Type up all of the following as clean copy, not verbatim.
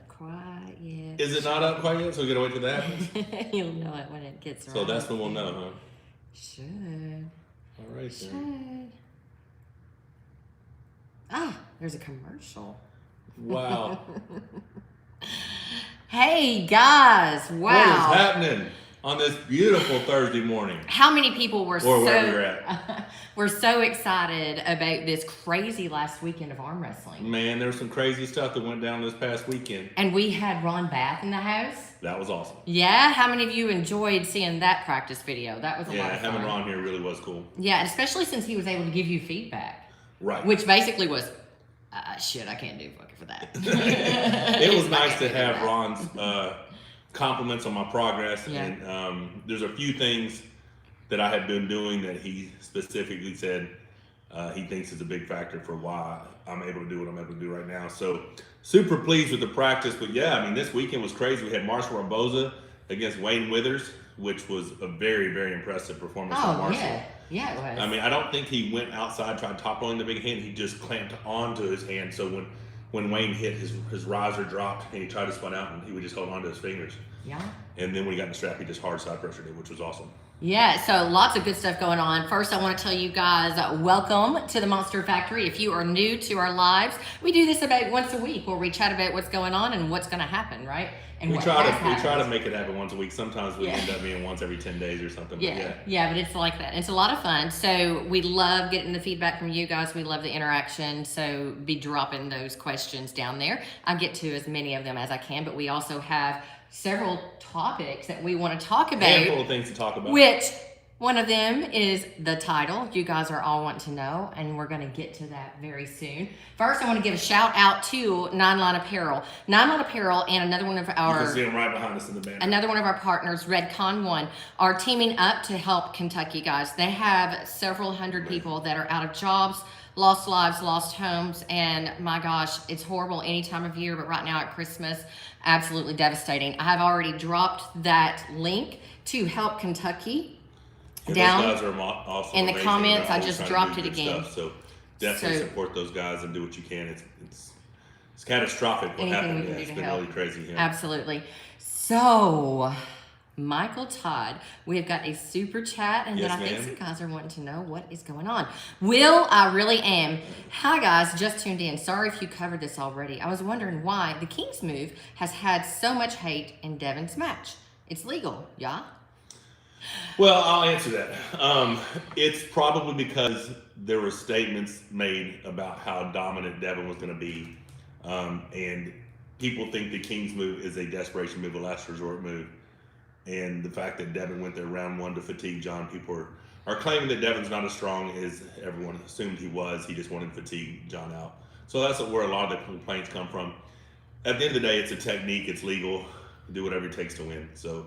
up quite yet. Is it not up quite yet? So we gotta wait till that happens? You'll know it when it gets right. So that's when we'll know, huh? Should. All right, Should. then. Ah, there's a commercial. Wow. Hey, guys. Wow. What is happening on this beautiful Thursday morning? How many people were wherever you're at. We're so excited about this crazy last weekend of arm wrestling. Man, there was some crazy stuff that went down this past weekend. And we had Ron Bath in the house. That was awesome. Yeah, how many of you enjoyed seeing that practice video? That was a lot of fun. Yeah, having Ron here really was cool. Yeah, and especially since he was able to give you feedback. Right. Which basically was, shit, I can't do fucking for that. It was nice to have Ron's compliments on my progress. Yeah. And there's a few things that I had been doing that he specifically said he thinks is a big factor for why I'm able to do what I'm able to do right now. So super pleased with the practice. But yeah, I mean, this weekend was crazy. We had Marshall Barboza against Wayne Withers, which was a very, very impressive performance from Marshall. Yeah, it was. I mean, I don't think he went outside, tried top rolling the big hand. He just clamped onto his hand. So when Wayne hit, his riser dropped and he tried to spun out and he would just hold onto his fingers. Yeah. And then when he got in the strap, he just hard side pressured it, which was awesome. Yeah, so lots of good stuff going on. First, I want to tell you guys, welcome to the Monster Factory. If you are new to our lives, we do this about once a week where we chat about what's going on and what's going to happen, right? And we try to make it happen once a week. Sometimes we end up being once every 10 days or something. Yeah, but it's like that. It's a lot of fun. So we love getting the feedback from you guys. We love the interaction. So be dropping those questions down there. I get to as many of them as I can, but we also have several topics that we want to talk about. Handful of things to talk about. Which one of them is the title. You guys are all wanting to know, and we're going to get to that very soon. First, I want to give a shout out to Nine Line Apparel. Nine Line Apparel and another one of our... You can see them right behind us in the banner. Another one of our partners, Redcon One, are teaming up to help Kentucky, guys. They have several hundred people that are out of jobs, lost lives, lost homes, and my gosh, it's horrible any time of year, but right now at Christmas, absolutely devastating. I have already dropped that link to Help Kentucky down those guys are awesome, in the amazing. comments. I Always just trying to dropped do it good again. Stuff, so definitely support those guys and do what you can. It's catastrophic what Anything happened. we can do It's to been help. really crazy here. Absolutely. So, Michael Todd, we have got a super chat, and Yes, then I think ma'am. some guys are wanting to know what is going on. Will, I really am. Hi guys, just tuned in. Sorry if you covered this already. I was wondering why the King's move has had so much hate in Devon's match. It's legal, yeah? Well, I'll answer that. It's probably because there were statements made about how dominant Devon was going to be, and people think the King's move is a desperation move, a last resort move. And the fact that Devon went there round one to fatigue John, people are claiming that Devon's not as strong as everyone assumed he was. He just wanted to fatigue John out. So that's where a lot of the complaints come from. At the end of the day, it's a technique. It's legal. Do whatever it takes to win. So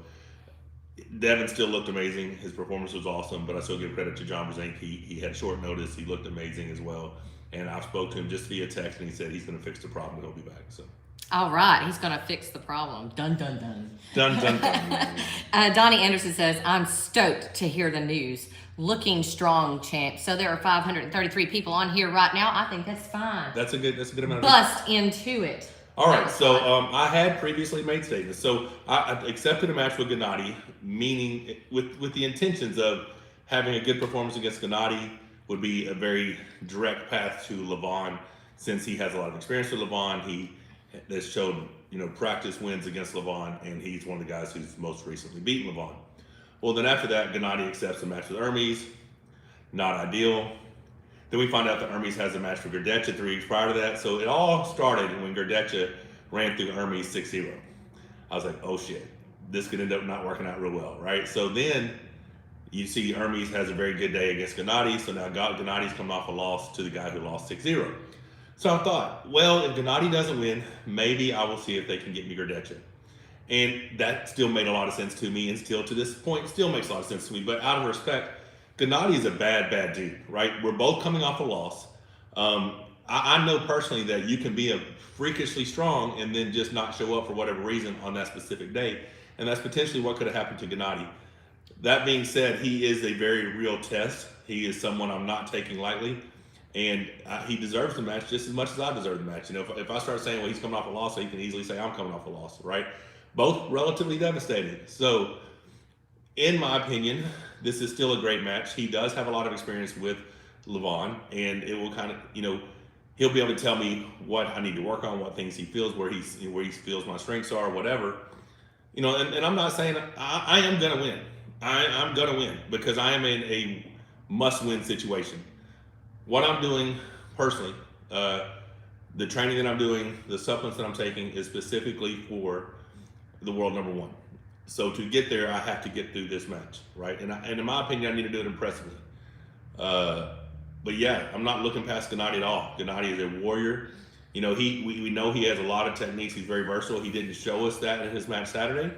Devon still looked amazing. His performance was awesome, but I still give credit to John Brzezinski. He had short notice. He looked amazing as well. And I spoke to him just via text, and he said he's going to fix the problem. He'll be back. So. All right, he's going to fix the problem. Dun, dun, dun. Dun, dun, dun. Donnie Anderson says, I'm stoked to hear the news. Looking strong, champ. So there are 533 people on here right now. I think that's fine. That's a good amount of Bust into it. All right, so I had previously made statements. So I accepted a match with Gennady, meaning with the intentions of having a good performance against Gennady would be a very direct path to Levon, since he has a lot of experience with Levon. He has showed practice wins against Levon, and he's one of the guys who's most recently beaten Levon. Well, then after that, Gennady accepts a match with Hermes. Not ideal. Then we find out that Hermes has a match for Gerdetcha 3 weeks prior to that. So it all started when Gerdetcha ran through Hermes 6-0. I was like, oh shit, this could end up not working out real well, right? So then you see Hermes has a very good day against Gennady. So now Gennady's coming off a loss to the guy who lost 6-0. So I thought, well, if Gennady doesn't win, maybe I will see if they can get me Gerdetcha. And that still made a lot of sense to me, and still to this point still makes a lot of sense to me. But out of respect, Gennady is a bad dude, right? We're both coming off a loss. I know personally that you can be a freakishly strong and then just not show up for whatever reason on that specific day. And that's potentially what could have happened to Gennady. That being said, he is a very real test. He is someone I'm not taking lightly. And he deserves the match just as much as I deserve the match. You know, if I start saying, well, he's coming off a loss, he can easily say I'm coming off a loss, right? Both relatively devastating. So, in my opinion, this is still a great match. He does have a lot of experience with Levon, and it will kind of, you know, he'll be able to tell me what I need to work on, what things he feels, where he feels my strengths are, whatever. You know, and I'm not saying I am going to win. I'm going to win because I am in a must-win situation. What I'm doing personally, the training that I'm doing, the supplements that I'm taking is specifically for the world number one. So to get there, I have to get through this match, right? And in my opinion, I need to do it impressively. But yeah, I'm not looking past Gennady at all. Gennady is a warrior. You know, we know he has a lot of techniques. He's very versatile. He didn't show us that in his match Saturday.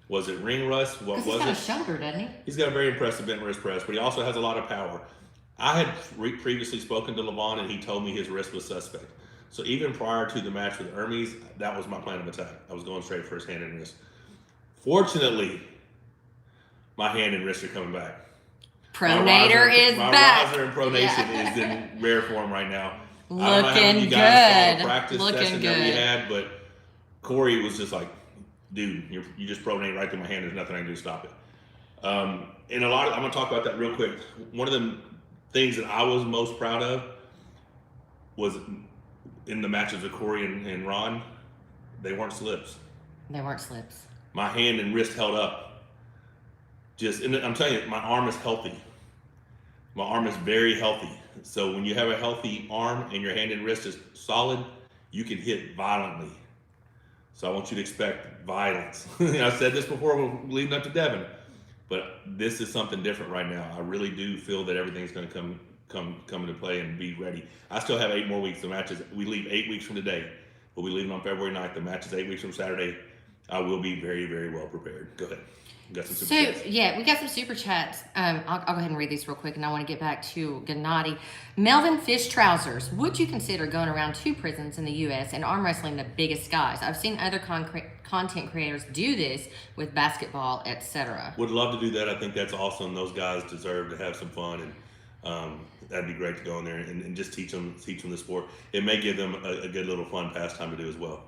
Was it ring rust? What was it? He's got a shoulder, doesn't he? He's got a very impressive bent wrist press, but he also has a lot of power. I had previously spoken to Levon, and he told me his wrist was suspect. So even prior to the match with Hermes, that was my plan of attack. I was going straight for his hand and wrist. Fortunately, my hand and wrist are coming back. Pronator is back. My riser and pronation is in rare form right now. Looking I don't know how you guys saw the good. practice session that we had, but Corey was just like, dude, you just pronate right through my hand. There's nothing I can do to stop it. And I'm going to talk about that real quick. One of the things that I was most proud of was in the matches with Corey and Ron, they weren't slips. They weren't slips. My hand and wrist held up. And I'm telling you, my arm is healthy. My arm is very healthy. So when you have a healthy arm and your hand and wrist is solid, you can hit violently. So I want you to expect violence. I said this before leading up to Devon, but this is something different right now. I really do feel that everything's going to come into play and be ready. I still have 8 more weeks. The matches, we leave 8 weeks from today. We'll be leaving on February 9th. The match is 8 weeks from Saturday. I will be very, very well prepared. Go ahead. We got some super chats. Yeah, we got some super chats. I'll go ahead and read these real quick, and I want to get back to Gennady. Melvin Fish Trousers. Would you consider going around 2 prisons in the U.S. and arm wrestling the biggest guys? I've seen other content creators do this with basketball, etc. Would love to do that. I think that's awesome. Those guys deserve to have some fun, and that'd be great to go in there and just teach them the sport. It may give them a good little fun pastime to do as well.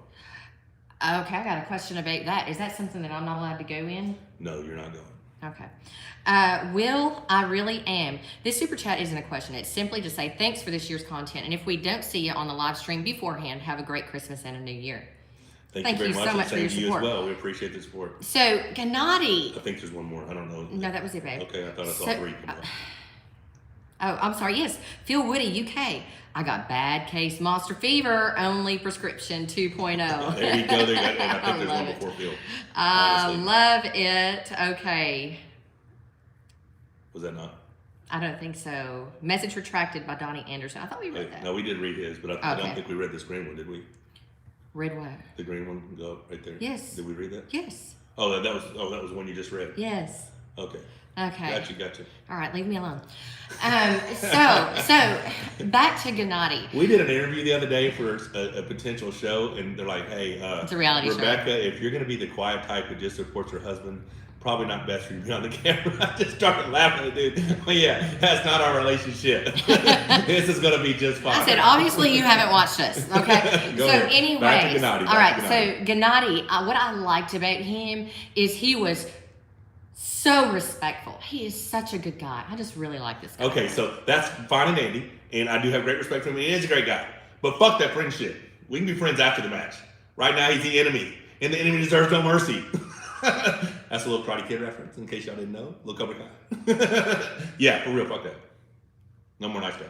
Okay, I got a question about that. Is that something that I'm not allowed to go in? No, you're not going. Okay. Will, I really am. This super chat isn't a question. It's simply to say thanks for this year's content. And if we don't see you on the live stream beforehand, have a great Christmas and a new year. Thank you very much. So much for your Same to you support. as well. We appreciate the support. So, Gennady. I think there's one more. I don't know. No, that was it, babe. Okay, I thought I saw 3. Oh, I'm sorry. Yes. Phil Woody, UK. I got bad case monster fever, only prescription 2.0. There you go. And I think there's one before Phil. I love it. Okay. Was that not? I don't think so. Message retracted by Donnie Anderson. I thought we read that. No, we did read his, but I don't think we read this green one, did we? Read what? The green one, go right there. Yes. Did we read that? Yes. Oh, that was one you just read. Yes. Okay. Okay. Gotcha. All right, leave me alone. So back to Gennady. We did an interview the other day for a potential show, and they're like, "Hey, it's a reality Rebecca, show. if you're going to be the quiet type who just supports her husband, probably not best for you to be on the camera." I just started laughing at the dude. Well, yeah, that's not our relationship. This is going to be just fine. I said, obviously you haven't watched us, okay? Go so ahead. anyways, Back to Gennady. all right, so Gennady, what I liked about him is he was so respectful. He is such a good guy. I just really like this guy. Okay, so that's fine and dandy, and I do have great respect for him. He is a great guy. But fuck that friendship. We can be friends after the match. Right now, he's the enemy, and the enemy deserves no mercy. That's a little Karate Kid reference, in case y'all didn't know. Little Cobra Kai. Yeah, for real, fuck that. No more nice guy.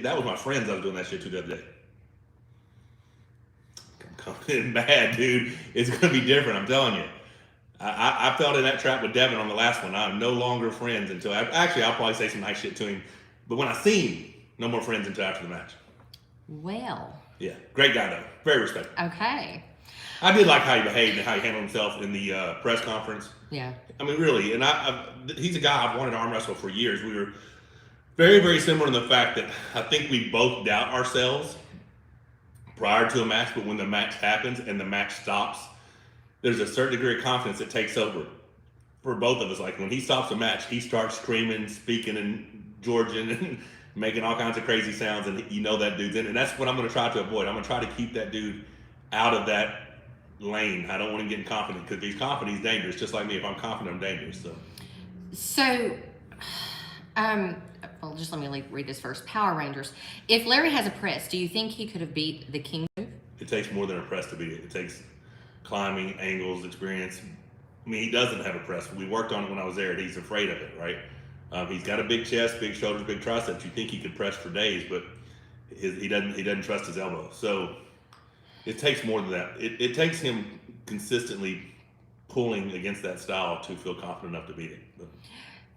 That was my friends I was doing that shit to the other day. I'm coming in bad, dude. It's going to be different, I'm telling you. I fell in that trap with Devon on the last one. I'm no longer friends until I'll probably say some nice shit to him. But when I see him, no more friends until after the match. Well. Yeah, great guy though. Very respectful. Okay. I did like how he behaved and how he handled himself in the press conference. Yeah. I mean, really. And he's a guy I've wanted to arm wrestle for years. We were very, very similar in the fact that I think we both doubt ourselves prior to a match, but when the match happens and the match stops, there's a certain degree of confidence that takes over for both of us. Like when he stops a match, he starts screaming, speaking in Georgian, and making all kinds of crazy sounds, and you know that dude's in it. And that's what I'm going to try to avoid. I'm going to try to keep that dude out of that lane. I don't want him getting confident, because if he's confident, he's dangerous. Just like me, if I'm confident, I'm dangerous. So, well, just let me read this first. Power Rangers. If Larry has a press, do you think he could have beat the King move? It takes more than a press to beat it. It takes climbing, angles, experience. I mean, he doesn't have a press. We worked on it when I was there, and he's afraid of it, right? He's got a big chest, big shoulders, big triceps. You think he could press for days, but he doesn't trust his elbow. So it takes more than that. It takes him consistently pulling against that style to feel confident enough to beat it. But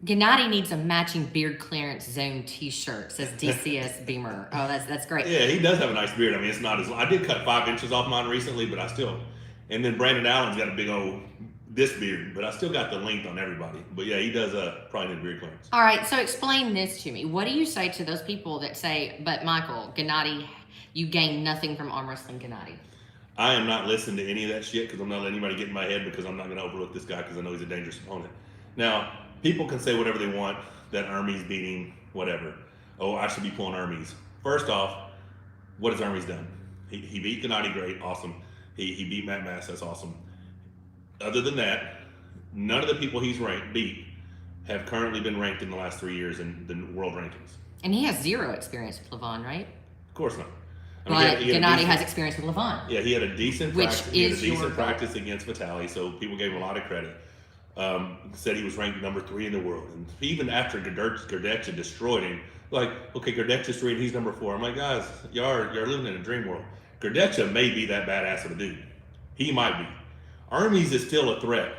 Gennady needs a matching beard clearance zone T-shirt. Says DCS Beamer. Oh, that's great. Yeah, he does have a nice beard. I mean, it's not as long. I did cut 5 inches off mine recently, but I still. And then Brandon Allen's got a big old this beard, but I still got the length on everybody. But yeah, he does probably need a beard clearance. All right, so explain this to me. What do you say to those people that say, "But Michael, Gennady, you gain nothing from arm wrestling Gennady"? I am not listening to any of that shit, because I'm not letting anybody get in my head, because I'm not going to overlook this guy, because I know he's a dangerous opponent. Now, people can say whatever they want, that Hermes beating whatever. Oh, I should be pulling Hermes. First off, what has Hermes done? He beat Gennady, great, awesome. He beat Matt Mass, that's awesome. Other than that, none of the people he's beat have currently been ranked in the last 3 years in the world rankings. And he has zero experience with Levon, right? Of course not. But Gennady has experience with Levon. Yeah, he had a decent Which practice. is He had a decent your practice against Vitaly, so people gave him a lot of credit. Said he was ranked number 3 in the world, and even after Gerdetcha destroyed him, like, okay, Gerdetcha's 3 and he's number 4. I'm like, guys, you're living in a dream world. Gerdetcha may be that badass of a dude. He might be. Hermes is still a threat.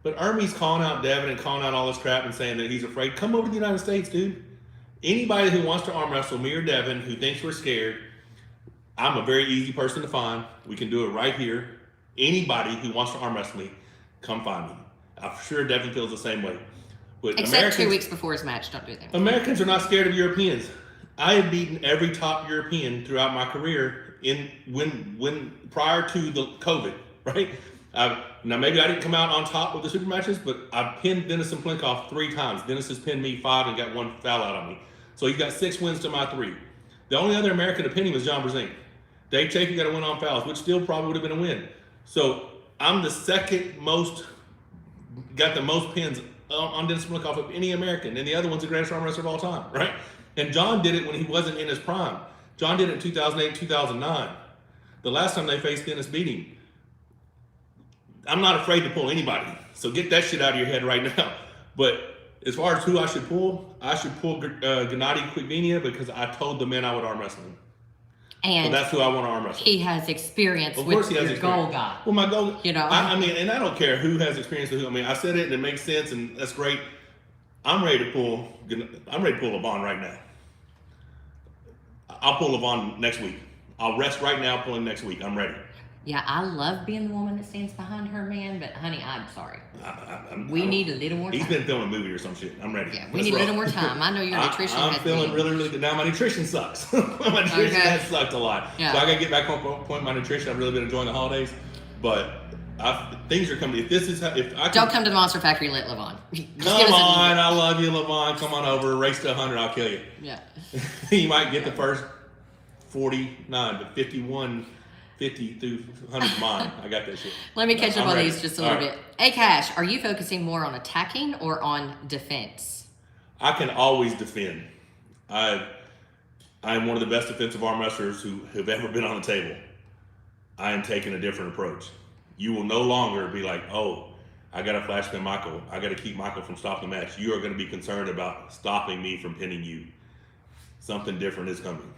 But Hermes calling out Devon and calling out all this crap and saying that he's afraid. Come over to the United States, dude. Anybody who wants to arm wrestle me or Devon, who thinks we're scared, I'm a very easy person to find. We can do it right here. Anybody who wants to arm wrestle me, come find me. I'm sure Devon feels the same way. But Except 2 weeks before his match, don't do that. Americans are not scared of Europeans. I have beaten every top European throughout my career when prior to the COVID, right? Now maybe I didn't come out on top with the super matches, but I pinned Dennis and Plinkoff 3 times. Dennis has pinned me 5 and got 1 foul out on me. So he's got 6 wins to my 3. The only other American to pin him was John Brzezinski. Dave Chafee got a win on fouls, which still probably would have been a win. So I'm the second most, got the most pins on Dennis Plinkoff of any American, and the other one's the greatest arm wrestler of all time, right? And John did it when he wasn't in his prime. John did it in 2008, 2009. The last time they faced Dennis beat him. I'm not afraid to pull anybody, so get that shit out of your head right now. But as far as who I should pull Gennady Kvikvinia, because I told the men I would arm wrestle him. And so that's who I want to arm wrestle. He has experience of with course he has your experience. goal guy. Well, my goal, you know, I mean, and I don't care who has experience with who. I mean, I said it and it makes sense, and that's great. I'm ready to pull Levon right now. I'll pull Levon next week. I'll rest right now, pull him next week. I'm ready. Yeah, I love being the woman that stands behind her man, but honey, I'm sorry. We need a little more time. He's been filming a movie or some shit. I'm ready. Yeah, we need a little more time. I know your nutrition I'm has feeling been... really, really good. Now my nutrition sucks. My nutrition has sucked a lot. Yeah. So I gotta get back on point with my nutrition. I've really been enjoying the holidays, but things are coming. If this is Don't come to the Monster Factory, let Levon. Come on, I love you, Levon. Come on over. Race to 100, I'll kill you. Yeah. You might get the first 49, but 51, 50 through 100 mine. I got that shit. Let me catch up on these just a little bit. Hey, Cash, are you focusing more on attacking or on defense? I can always defend. I'm one of the best defensive arm wrestlers who have ever been on the table. I am taking a different approach. You will no longer be like, oh, I got to flash pin Michael. I got to keep Michael from stopping the match. You are going to be concerned about stopping me from pinning you. Something different is coming.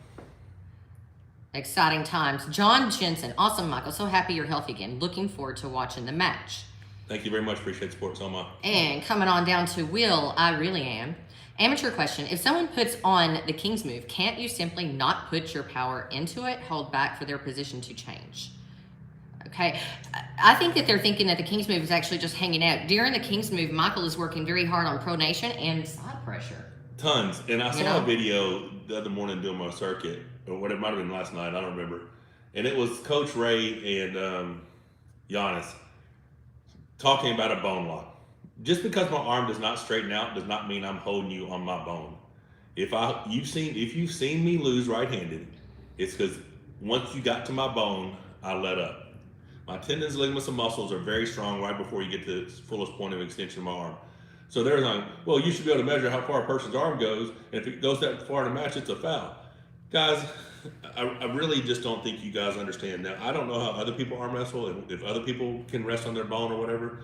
Exciting times. John Jensen. Awesome, Michael. So happy you're healthy again. Looking forward to watching the match. Thank you very much. Appreciate the support so much. And coming on down to Will, I really am. Amateur question. If someone puts on the King's move, can't you simply not put your power into it, hold back for their position to change? Okay. I think that they're thinking that the King's move is actually just hanging out. During the King's move, Michael is working very hard on pronation and side pressure. Tons. And I saw a video the other morning doing my circuit, or what it might have been last night, I don't remember. And it was Coach Ray and Giannis talking about a bone lock. Just because my arm does not straighten out does not mean I'm holding you on my bone. If you've seen me lose right-handed, it's because once you got to my bone, I let up. My tendons, ligaments, and muscles are very strong right before you get to the fullest point of extension of my arm. So they're like, well, you should be able to measure how far a person's arm goes, and if it goes that far in a match, it's a foul. Guys, I really just don't think you guys understand. Now, I don't know how other people arm wrestle, and if other people can rest on their bone or whatever.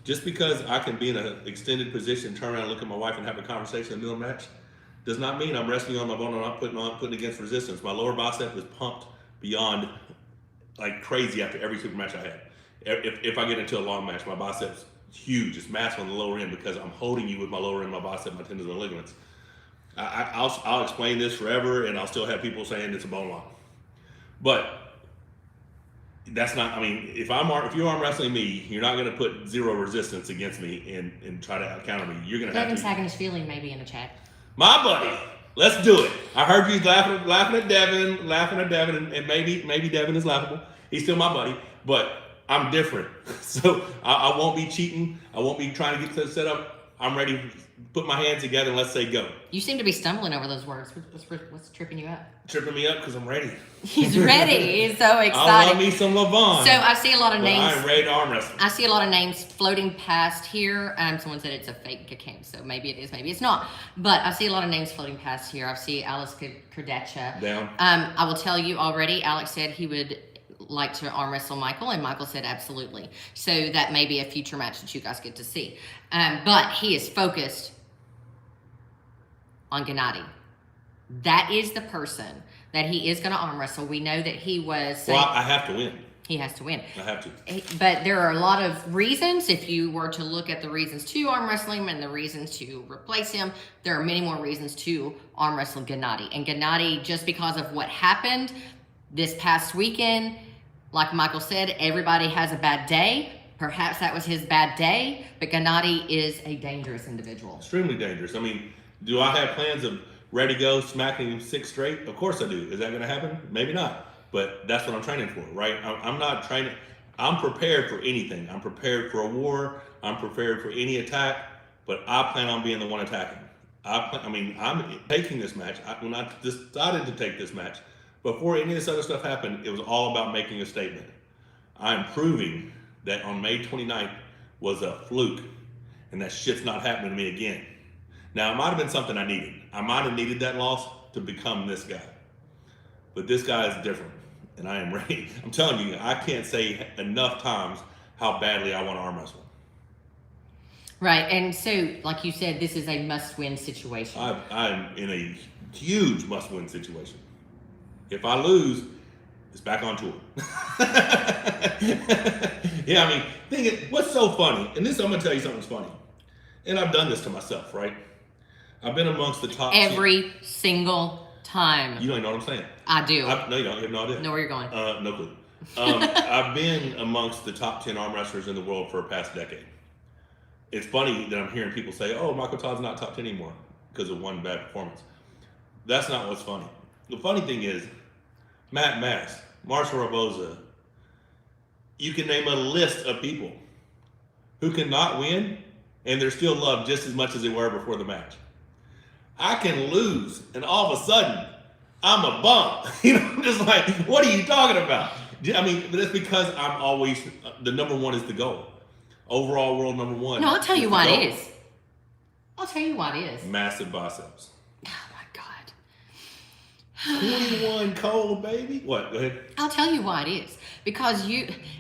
Just because I can be in an extended position, turn around and look at my wife and have a conversation in the middle of a match, does not mean I'm resting on my bone and I'm not putting against resistance. My lower bicep is pumped beyond like crazy after every super match I had. If I get into a long match, my bicep's huge. It's massive on the lower end because I'm holding you with my lower end, my bicep, my tendons, and ligaments. I'll explain this forever, and I'll still have people saying it's a bone lock. But that's not. I mean, if you're arm wrestling me, you're not going to put zero resistance against me and try to counter me. You're going to have to. Devin's hacking his feeling maybe in the chat. My buddy, let's do it. I heard you laughing at Devon, and maybe Devon is laughable. He's still my buddy, but I'm different. So I won't be cheating. I won't be trying to get set up. I'm ready to put my hands together and let's say go. You seem to be stumbling over those words. What's tripping you up? Tripping me up because I'm ready. He's ready. He's so excited. I love me some LaVon. So I see a lot of names. I'm ready to arm wrestle. I see a lot of names floating past here. Someone said it's a fake account, so maybe it is, maybe it's not. But I see a lot of names floating past here. I see Alice Kurdacha. Down. I will tell you already, Alex said he would like to arm wrestle Michael, and Michael said absolutely. So that may be a future match that you guys get to see. But he is focused on Gennady. That is the person that he is going to arm wrestle. We know that he was... Well, I have to win. He has to win. I have to. But there are a lot of reasons. If you were to look at the reasons to arm wrestle him and the reasons to replace him, there are many more reasons to arm wrestle Gennady. And Gennady, just because of what happened this past weekend, like Michael said, everybody has a bad day. Perhaps that was his bad day, but Gennady is a dangerous individual. Extremely dangerous. I mean, do I have plans of ready to go, smacking him 6 straight? Of course I do. Is that going to happen? Maybe not. But that's what I'm training for, right? I'm not training. I'm prepared for anything. I'm prepared for a war. I'm prepared for any attack. But I plan on being the one attacking. I'm taking this match. When I decided to take this match, before any of this other stuff happened, it was all about making a statement. I'm proving that on May 29th was a fluke, and that shit's not happening to me again. Now, it might have been something I needed. I might have needed that loss to become this guy. But this guy is different, and I am ready. I'm telling you, I can't say enough times how badly I want to arm wrestle. Right, and so, like you said, this is a must-win situation. I'm in a huge must-win situation. If I lose, it's back on tour. Yeah, I mean, what's so funny, and this, I'm going to tell you something that's funny. And I've done this to myself, right? I've been amongst the top... Every single time. You don't even know what I'm saying. I do. No, you don't. You have no idea. Know where you're going. No clue. I've been amongst the top 10 arm wrestlers in the world for the past decade. It's funny that I'm hearing people say, oh, Michael Todd's not top 10 anymore because of one bad performance. That's not what's funny. The funny thing is, Matt Mass, Marshall Raboza, you can name a list of people who cannot win and they're still loved just as much as they were before the match. I can lose, and all of a sudden, I'm a bum. I'm just like, what are you talking about? I mean, but it's because I'm always, the number one is the goal. Overall world number one. No, I'll tell you why it is. I'll tell you why it is. Massive biceps. Oh my God. 21 cold, baby. What? Go ahead. I'll tell you why it is. Because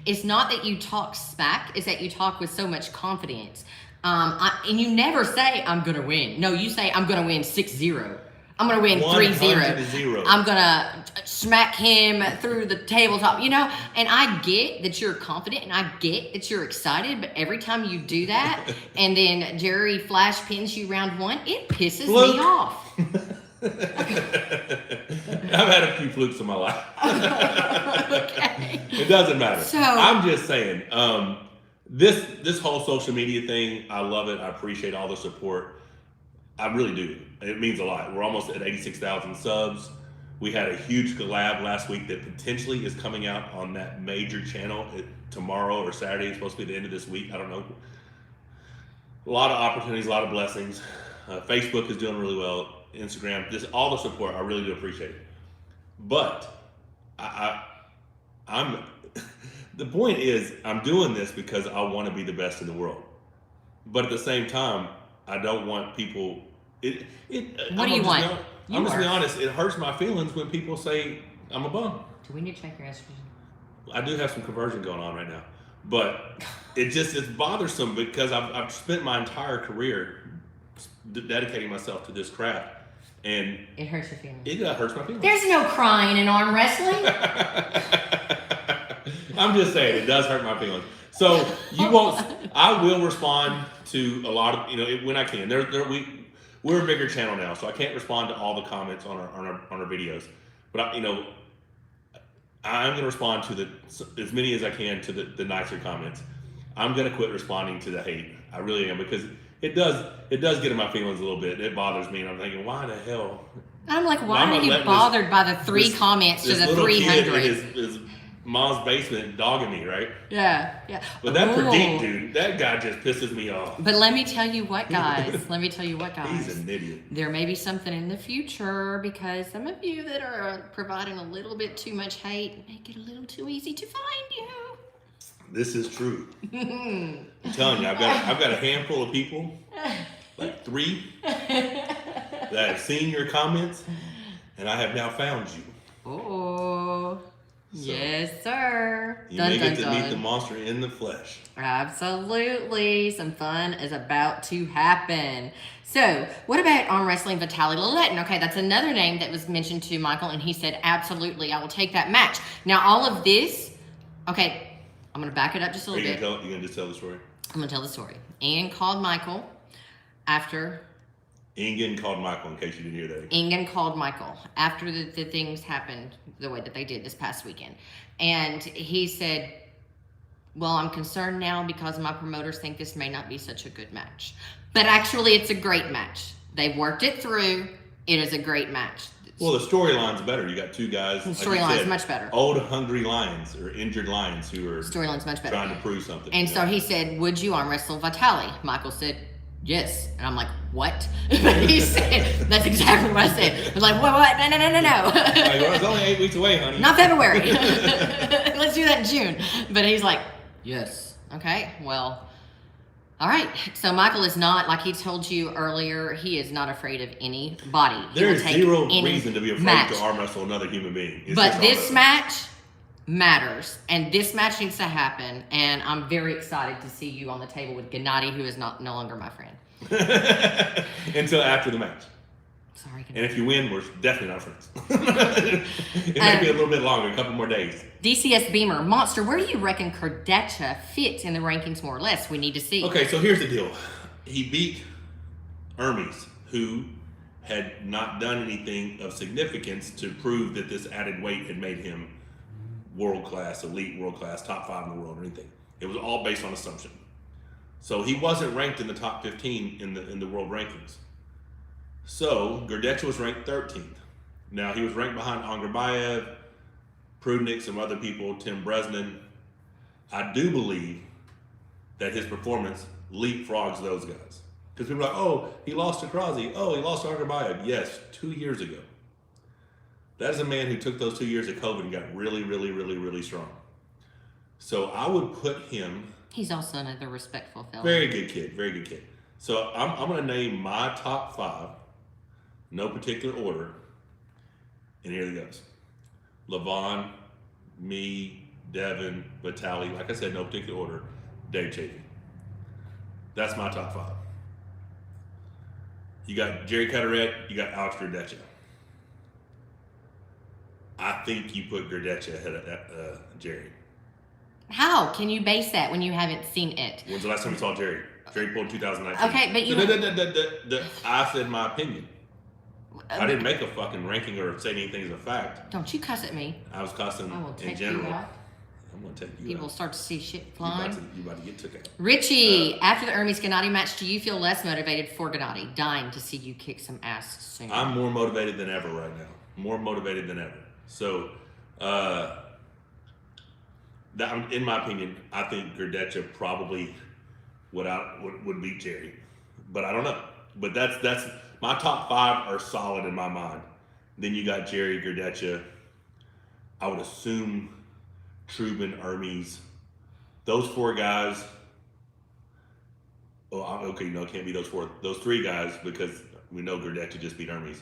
it's not that you talk smack, it's that you talk with so much confidence. And you never say, I'm going to win. No, you say, I'm going to win 6-0. I'm going to win 3-0. I'm going to smack him through the tabletop, And I get that you're confident and I get that you're excited, but every time you do that and then Jerry flash pins you round 1, it pisses me off. I've had a few flukes in my life. Okay. It doesn't matter. So, I'm just saying, this whole social media thing, I love it. I appreciate all the support. I really do. It means a lot. We're almost at 86,000 subs. We had a huge collab last week that potentially is coming out on that major channel tomorrow or Saturday. It's supposed to be the end of this week. I don't know. A lot of opportunities, a lot of blessings. Facebook is doing really well. Instagram, just all the support. I really do appreciate it. But I'm the point is I'm doing this because I want to be the best in the world. But at the same time, I don't want people. What do you want? I'm just being honest. It hurts my feelings when people say I'm a bum. Do we need to check your estrogen? I do have some conversion going on right now, but it's bothersome because I've spent my entire career dedicating myself to this craft, and it hurts your feelings. It hurts my feelings. There's no crying in arm wrestling. I'm just saying it does hurt my feelings. So you won't. I will respond to a lot of when I can. We're a bigger channel now, so I can't respond to all the comments on our videos, but I'm going to respond to as many as I can to the nicer comments. I'm going to quit responding to the hate. I really am, because it does get in my feelings a little bit. It bothers me, and I'm thinking, why the hell? I'm like, why are you bothered by the three comments to the 300? His mom's basement dogging me, right? Yeah. But that Pradeep dude, that guy just pisses me off. But let me tell you what, guys. He's an idiot. There may be something in the future, because some of you that are providing a little bit too much hate make it a little too easy to find you. This is true. I'm telling you, I've got a handful of people, like 3, that have seen your comments, and I have now found you. Oh. So, yes, sir. You may get to meet the monster in the flesh. Absolutely. Some fun is about to happen. So, what about arm wrestling Vitaly Laletin? Okay, that's another name that was mentioned to Michael, and he said, absolutely, I will take that match. Now, all of this, okay, I'm going to back it up just a little bit. You're going to just tell the story? I'm going to tell the story. Ian called Michael after... Ingen called Michael, in case you didn't hear that. Ingen called Michael after the things happened the way that they did this past weekend. And he said, well, I'm concerned now because my promoters think this may not be such a good match. But actually, it's a great match. They've worked it through. It is a great match. Well, the storyline's better. You got 2 guys. The storyline's much better. Old, hungry lions or injured lions who are storyline's much better. Trying to prove something. And so he said, would you arm wrestle Vitaly? Michael said, yes. And I'm like, what? He said, that's exactly what I said. I was like, what? No. Well, it's only 8 weeks away, honey. Not February. Let's do that in June. But he's like, yes. Okay, well, all right. So Michael is not, like he told you earlier, he is not afraid of anybody. There is zero reason to be afraid to arm wrestle another human being. But this match matters, and this match needs to happen, and I'm very excited to see you on the table with Gennady, who is no longer my friend. Until after the match. Sorry, Gennady. And if you win, we're definitely not friends. It may be a little bit longer, a couple more days. DCS Beamer, Monster, where do you reckon Kardashian fits in the rankings more or less? We need to see. Okay, so here's the deal. He beat Hermes, who had not done anything of significance to prove that this added weight had made him world-class, elite world-class, top 5 in the world or anything. It was all based on assumption. So he wasn't ranked in the top 15 in the world rankings. So Gerdetcha was ranked 13th. Now he was ranked behind Angerbayev, Prudnik, some other people, Tim Bresnan. I do believe that his performance leapfrogs those guys. Because people are like, oh, he lost to Krause. Oh, he lost to Angerbayev. Yes, 2 years ago. That is a man who took those 2 years of COVID and got really, really, really, really strong. So I would put him... He's also another respectful fellow. Very good kid, very good kid. So I'm going to name my top 5, no particular order, and here it goes. Levon, me, Devon, Vitaly, like I said, no particular order, Dave Chafee. That's my top 5. You got Jerry Carteret, you got Alex Gerdetcha. I think you put Gerdetcha ahead of Jerry. How can you base that when you haven't seen it? When's the last time you saw Jerry? Jerry pulled 2019. Okay, but you... I said my opinion. I didn't make a fucking ranking or say anything as a fact. Don't you cuss at me. I was cussing in general. I'm going to take you People out. Start to see shit flying. You about to get took out. Richie, after the Hermes Gennady match, do you feel less motivated for Gennady? Dying to see you kick some ass soon. I'm more motivated than ever right now. More motivated than ever. So, in my opinion, I think Gerdetcha probably would beat Jerry, but I don't know. But that's my top 5 are solid in my mind. Then you got Jerry Gardeccia. I would assume Trubin, Hermes. Those 4 guys. Oh, okay, no, it can't be those 4. Those 3 guys, because we know Gardeccia just beat Hermes.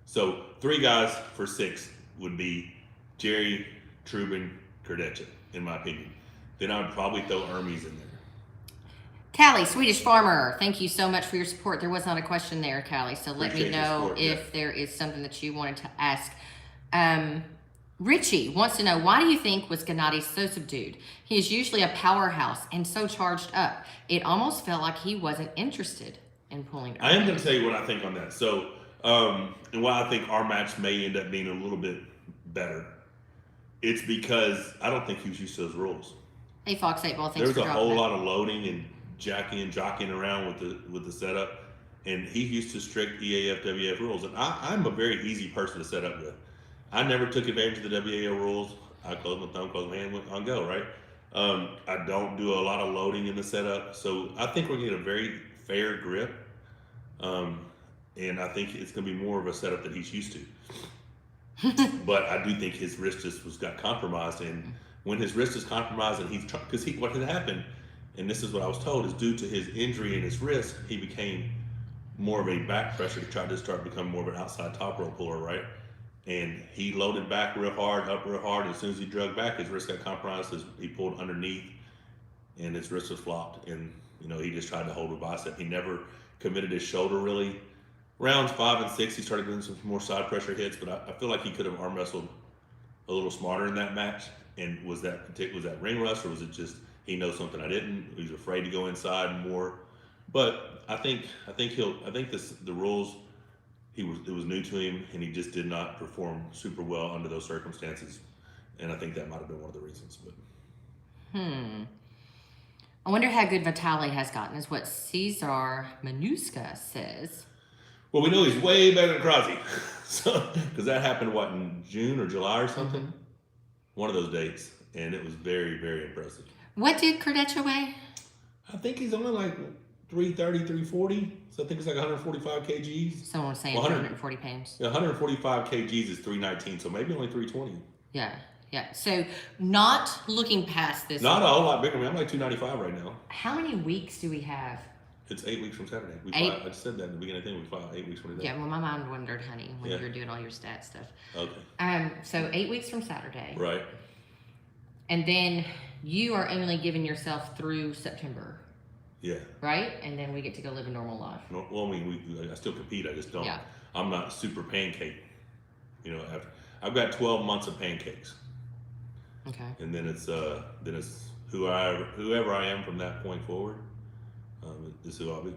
So 3 guys for 6 would be Jerry, Trubin, Gardeccia, in my opinion. Then I would probably throw Hermes in there. Callie, Swedish Farmer, thank you so much for your support. There was not a question there, Callie, so let me know if there is something that you wanted to ask. Richie wants to know, why do you think was Gennady so subdued? He is usually a powerhouse and so charged up. It almost felt like he wasn't interested in pulling. I am going to tell you what I think on that. So, and why I think our match may end up being a little bit better. It's because I don't think he was used to those rules. Hey, Fox 8 Ball, thanks There's for a dropping whole that. lot of loading and jockeying around with the setup, and he's used to strict EAF WAF rules. And I'm a very easy person to set up with. I never took advantage of the WAO rules. I closed my thumb, closed my hand, went on go, right? I don't do a lot of loading in the setup, so I think we're getting a very fair grip, and I think it's going to be more of a setup that he's used to. But I do think his wrist just got compromised, and when his wrist is compromised, and because what had happened, and this is what I was told, is due to his injury in his wrist, he became more of a back pressure to try to start becoming more of an outside top rope puller, right? And he loaded back real hard, up real hard. And as soon as he drug back, his wrist got compromised. He pulled underneath, and his wrist was flopped. And he just tried to hold a bicep. He never committed his shoulder really. Rounds 5 and 6, he started doing some more side pressure hits, but I feel like he could have arm wrestled a little smarter in that match. And was that ring rust, or was it just he knows something I didn't? He was afraid to go inside more. But I think the rules. It was new to him, and he just did not perform super well under those circumstances, and I think that might have been one of the reasons. But I wonder how good Vitaly has gotten, is what Cesar Manuska says. Well, we know he's way better than Krasi, so because that happened in June or July or something, one of those dates, and it was very, very impressive. What did Gardeccia weigh? I think he's only like 330, 340. So I think it's like 145 kgs. Someone was saying 140 pounds. Yeah, 145 kgs is 319, so maybe only 320. Yeah. So not looking past this. Not a whole lot bigger. I mean, I'm like 295 right now. How many weeks do we have? It's 8 weeks from Saturday. I just said that in the beginning of the thing. We file 8 weeks from today. Yeah, well, my mind wondered, honey, when you were doing all your stat stuff. Okay. So 8 weeks from Saturday. Right. And then you are only giving yourself through September. Yeah. Right? And then we get to go live a normal life. Well, I mean, I still compete. I just don't. Yeah. I'm not super pancake. I've got 12 months of pancakes. Okay. And then it's whoever I am from that point forward. Is who I'll be.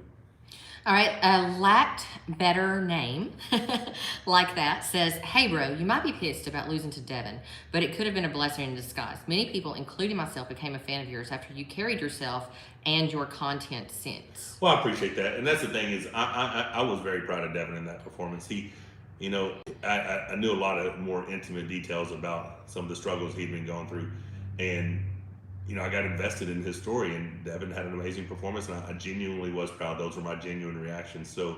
All right, lacked better name like that says, hey bro, you might be pissed about losing to Devon, but it could have been a blessing in disguise. Many people, including myself, became a fan of yours after you carried yourself and your content since. Well, I appreciate that. And that's the thing is I was very proud of Devon in that performance. He, I knew a lot of more intimate details about some of the struggles he'd been going through. And I got invested in his story, and Devon had an amazing performance, and I genuinely was proud. Those were my genuine reactions. So,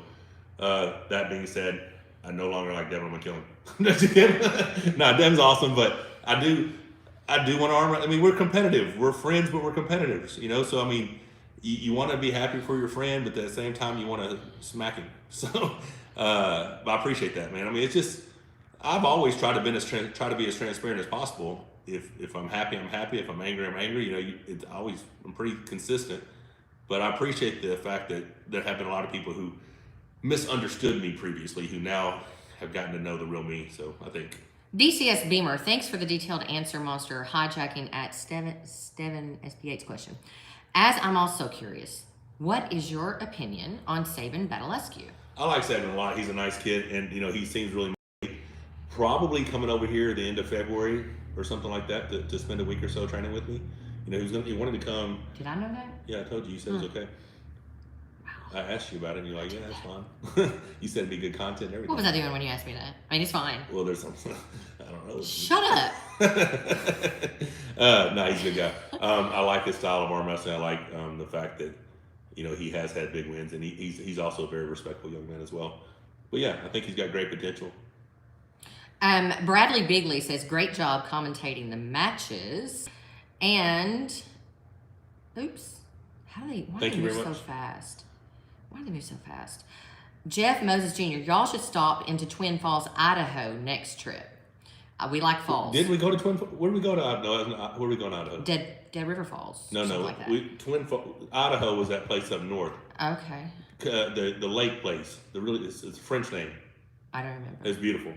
that being said, I no longer like Devon. I'm gonna kill him. No, Devon's awesome, but I do want to arm. I mean, we're competitive. We're friends, but we're competitors. So I mean, you want to be happy for your friend, but at the same time, you want to smack him. So, but I appreciate that, man. I mean, it's just I've always tried to be as transparent as possible. If I'm happy, I'm happy. If I'm angry, I'm angry. I'm pretty consistent. But I appreciate the fact that there have been a lot of people who misunderstood me previously, who now have gotten to know the real me. So I think. DCS Beamer, thanks for the detailed answer, Monster, hijacking at Steven SP8's question. As I'm also curious, what is your opinion on Saban Battle? I like Saban a lot. He's a nice kid, and he seems really probably coming over here at the end of February or something like that to spend a week or so training with me. He wanted to come. Did I know that? Yeah, I told you. You said it was okay. Wow. I asked you about it, and you're like, yeah, that's fine. You said it'd be good content and everything. What was I doing when you asked me that? I mean, it's fine. Well, there's some, I don't know. Shut up. No, he's a good guy. I like his style of arm wrestling. I like the fact that, he has had big wins, and he's also a very respectful young man as well. But yeah, I think he's got great potential. Bradley Bigley says, great job commentating the matches. And, oops, why do they move so fast? Why do they move so fast? Jeff Moses Jr., y'all should stop into Twin Falls, Idaho next trip. We like falls. Did we go to Twin Falls? Where did we go to Idaho? No, where did we go to Idaho? Dead River Falls. No. Like that. Idaho was that place up north. Okay. The lake place. It's a French name. I don't remember. It's beautiful.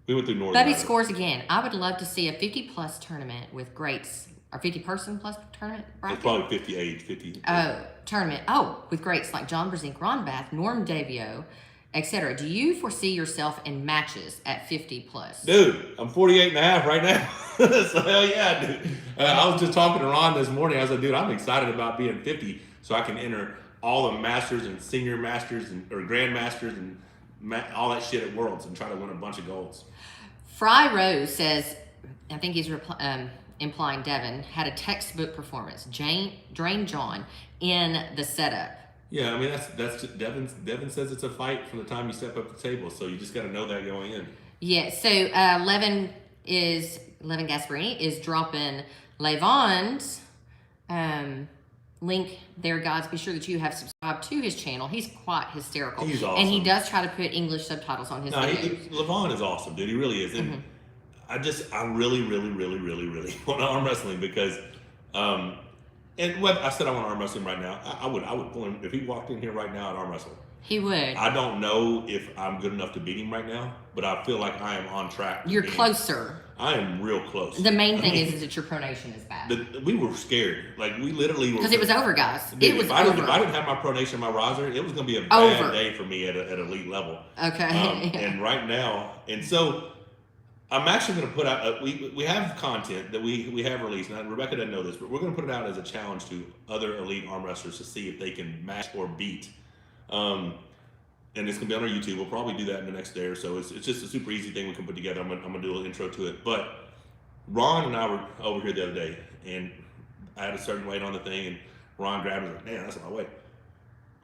We went through northern Bubby Idaho. scores again. I would love to see a 50-plus tournament with greats. Or 50-person plus tournament bracket? It's probably 50 age, 50. Oh, tournament. Oh, with greats like John Brzezinski, Ron Bath, Norm Davio, etc. Do you foresee yourself in matches at 50-plus? Dude, I'm 48 and a half right now. So hell yeah, dude. I was just talking to Ron this morning. I was like, dude, I'm excited about being 50 so I can enter all the masters and senior masters or grandmasters and all that shit at Worlds and try to win a bunch of golds. Fry Rose says, I think he's implying Devon had a textbook performance. Drain John in the setup. Yeah, I mean that's Devon says it's a fight from the time you step up the table, so you just got to know that going in. Yeah. So Levin Gasparini is dropping Levon's link there, guys. Be sure that you have subscribed to his channel. He's quite hysterical. He's awesome. And he does try to put English subtitles on his videos. Levon is awesome, dude. He really is. And I really want arm wrestling because, and what I said I want arm wrestling right now. I would pull him if he walked in here right now. I'd arm wrestle. He would. I don't know if I'm good enough to beat him right now, but I feel like I am on track. You're closer. I am real close. The main thing is that your pronation is bad. We were scared. Like, we literally were. Because it was over, guys. Dude, it was over. If I didn't have my pronation in my riser, it was going to be a bad day for me at elite level. Okay. And right now, and so I'm actually going to put out, we have content that we have released. Now, Rebecca doesn't know this, but we're going to put it out as a challenge to other elite arm wrestlers to see if they can match or beat. And it's going to be on our YouTube. We'll probably do that in the next day or so. It's just a super easy thing we can put together. I'm going to do a little intro to it. But Ron and I were over here the other day, and I had a certain weight on the thing, and Ron grabbed it and was like, man, that's my weight.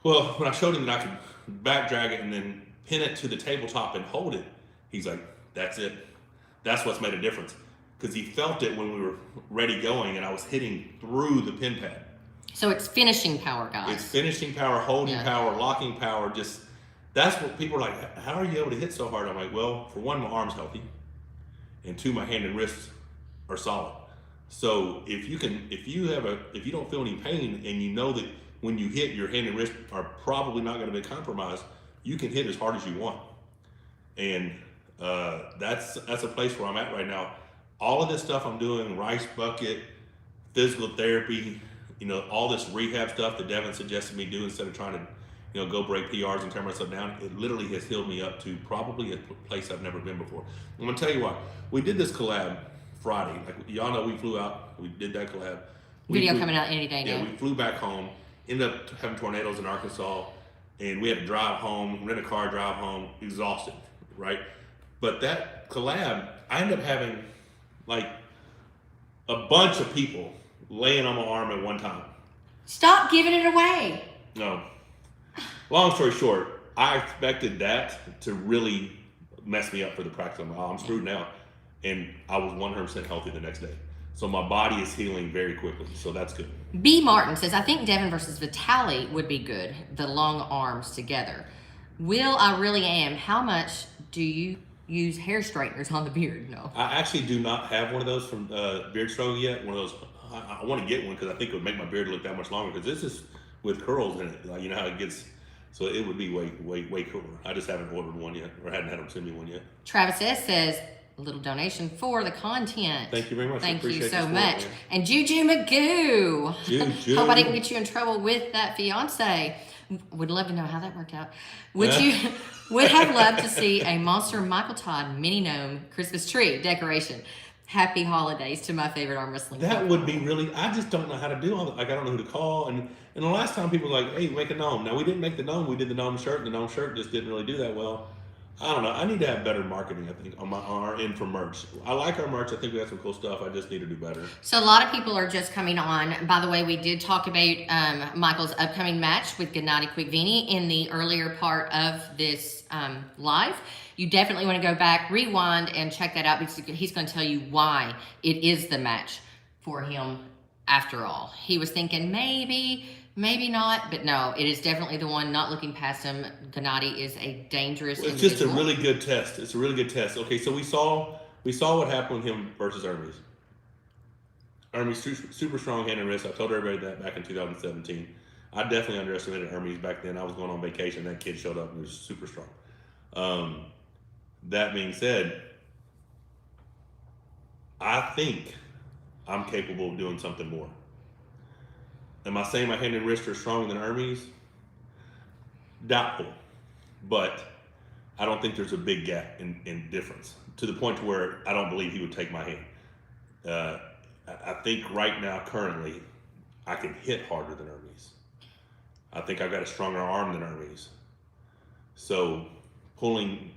Well, when I showed him that I could back drag it and then pin it to the tabletop and hold it, he's like, that's it. That's what's made a difference. Because he felt it when we were ready going, and I was hitting through the pin pad. So it's finishing power, guys. It's finishing power, holding power, locking power, just... That's what people are like, how are you able to hit so hard? I'm like, well, for one, my arm's healthy. And two, my hand and wrists are solid. So if you don't feel any pain and you know that when you hit, your hand and wrist are probably not going to be compromised, you can hit as hard as you want. And that's a place where I'm at right now. All of this stuff I'm doing, rice bucket, physical therapy, all this rehab stuff that Devon suggested me do instead of trying to go break PRs and turn myself down. It literally has healed me up to probably a place I've never been before. I'm gonna tell you what, we did this collab Friday. Like, y'all know we flew out, we did that collab. Video coming out any day now. Yeah, we flew back home, ended up having tornadoes in Arkansas, and we had to drive home, rent a car, drive home, exhausted, right? But that collab, I ended up having like a bunch of people laying on my arm at one time. Stop giving it away. No. Long story short, I expected that to really mess me up for the practice. I'm screwed now. And I was 100% healthy the next day. So my body is healing very quickly. So that's good. B. Martin says, I think Devon versus Vitaly would be good. The long arms together. Will, I really am. How much do you use hair straighteners on the beard? No. I actually do not have one of those from Beard Struggle yet. One of those. I want to get one because I think it would make my beard look that much longer. Because this is with curls in it. You know how it gets... So it would be way cooler. I just haven't ordered one yet, or hadn't had them send me one yet. Travis S. says, a little donation for the content. Thank you very much. Thank you so much. Man. And Juju Magoo. Juju. Hope I didn't get you in trouble with that fiance. Would love to know how that worked out. Would have loved to see a Monster Michael Todd mini gnome Christmas tree decoration. Happy holidays to my favorite arm wrestling. That would be really, I just don't know how to do all that. Like, I don't know who to call. And the last time people were like, hey, make a gnome. Now, we didn't make the gnome. We did the gnome shirt, and the gnome shirt just didn't really do that well. I don't know. I need to have better marketing, I think, on our end for merch. I like our merch. I think we have some cool stuff. I just need to do better. So a lot of people are just coming on. By the way, we did talk about Michael's upcoming match with Gennady Kvikvinia in the earlier part of this live. You definitely want to go back, rewind, and check that out because he's going to tell you why it is the match for him after all. He was thinking maybe not, but no, it is definitely the one. Not looking past him, Gennady is a dangerous It's individual. just a really good test. It's a really good test. Okay, so we saw what happened with him versus Hermes. Hermes super strong hand and wrist. I told everybody that back in 2017. I definitely underestimated Hermes back then. I was going on vacation. That kid showed up and he was super strong. That being said, I think I'm capable of doing something more. Am I saying my hand and wrist are stronger than Hermes? Doubtful. But I don't think there's a big gap in difference to the point to where I don't believe he would take my hand. I think right now, currently, I can hit harder than Hermes. I think I've got a stronger arm than Hermes. So pulling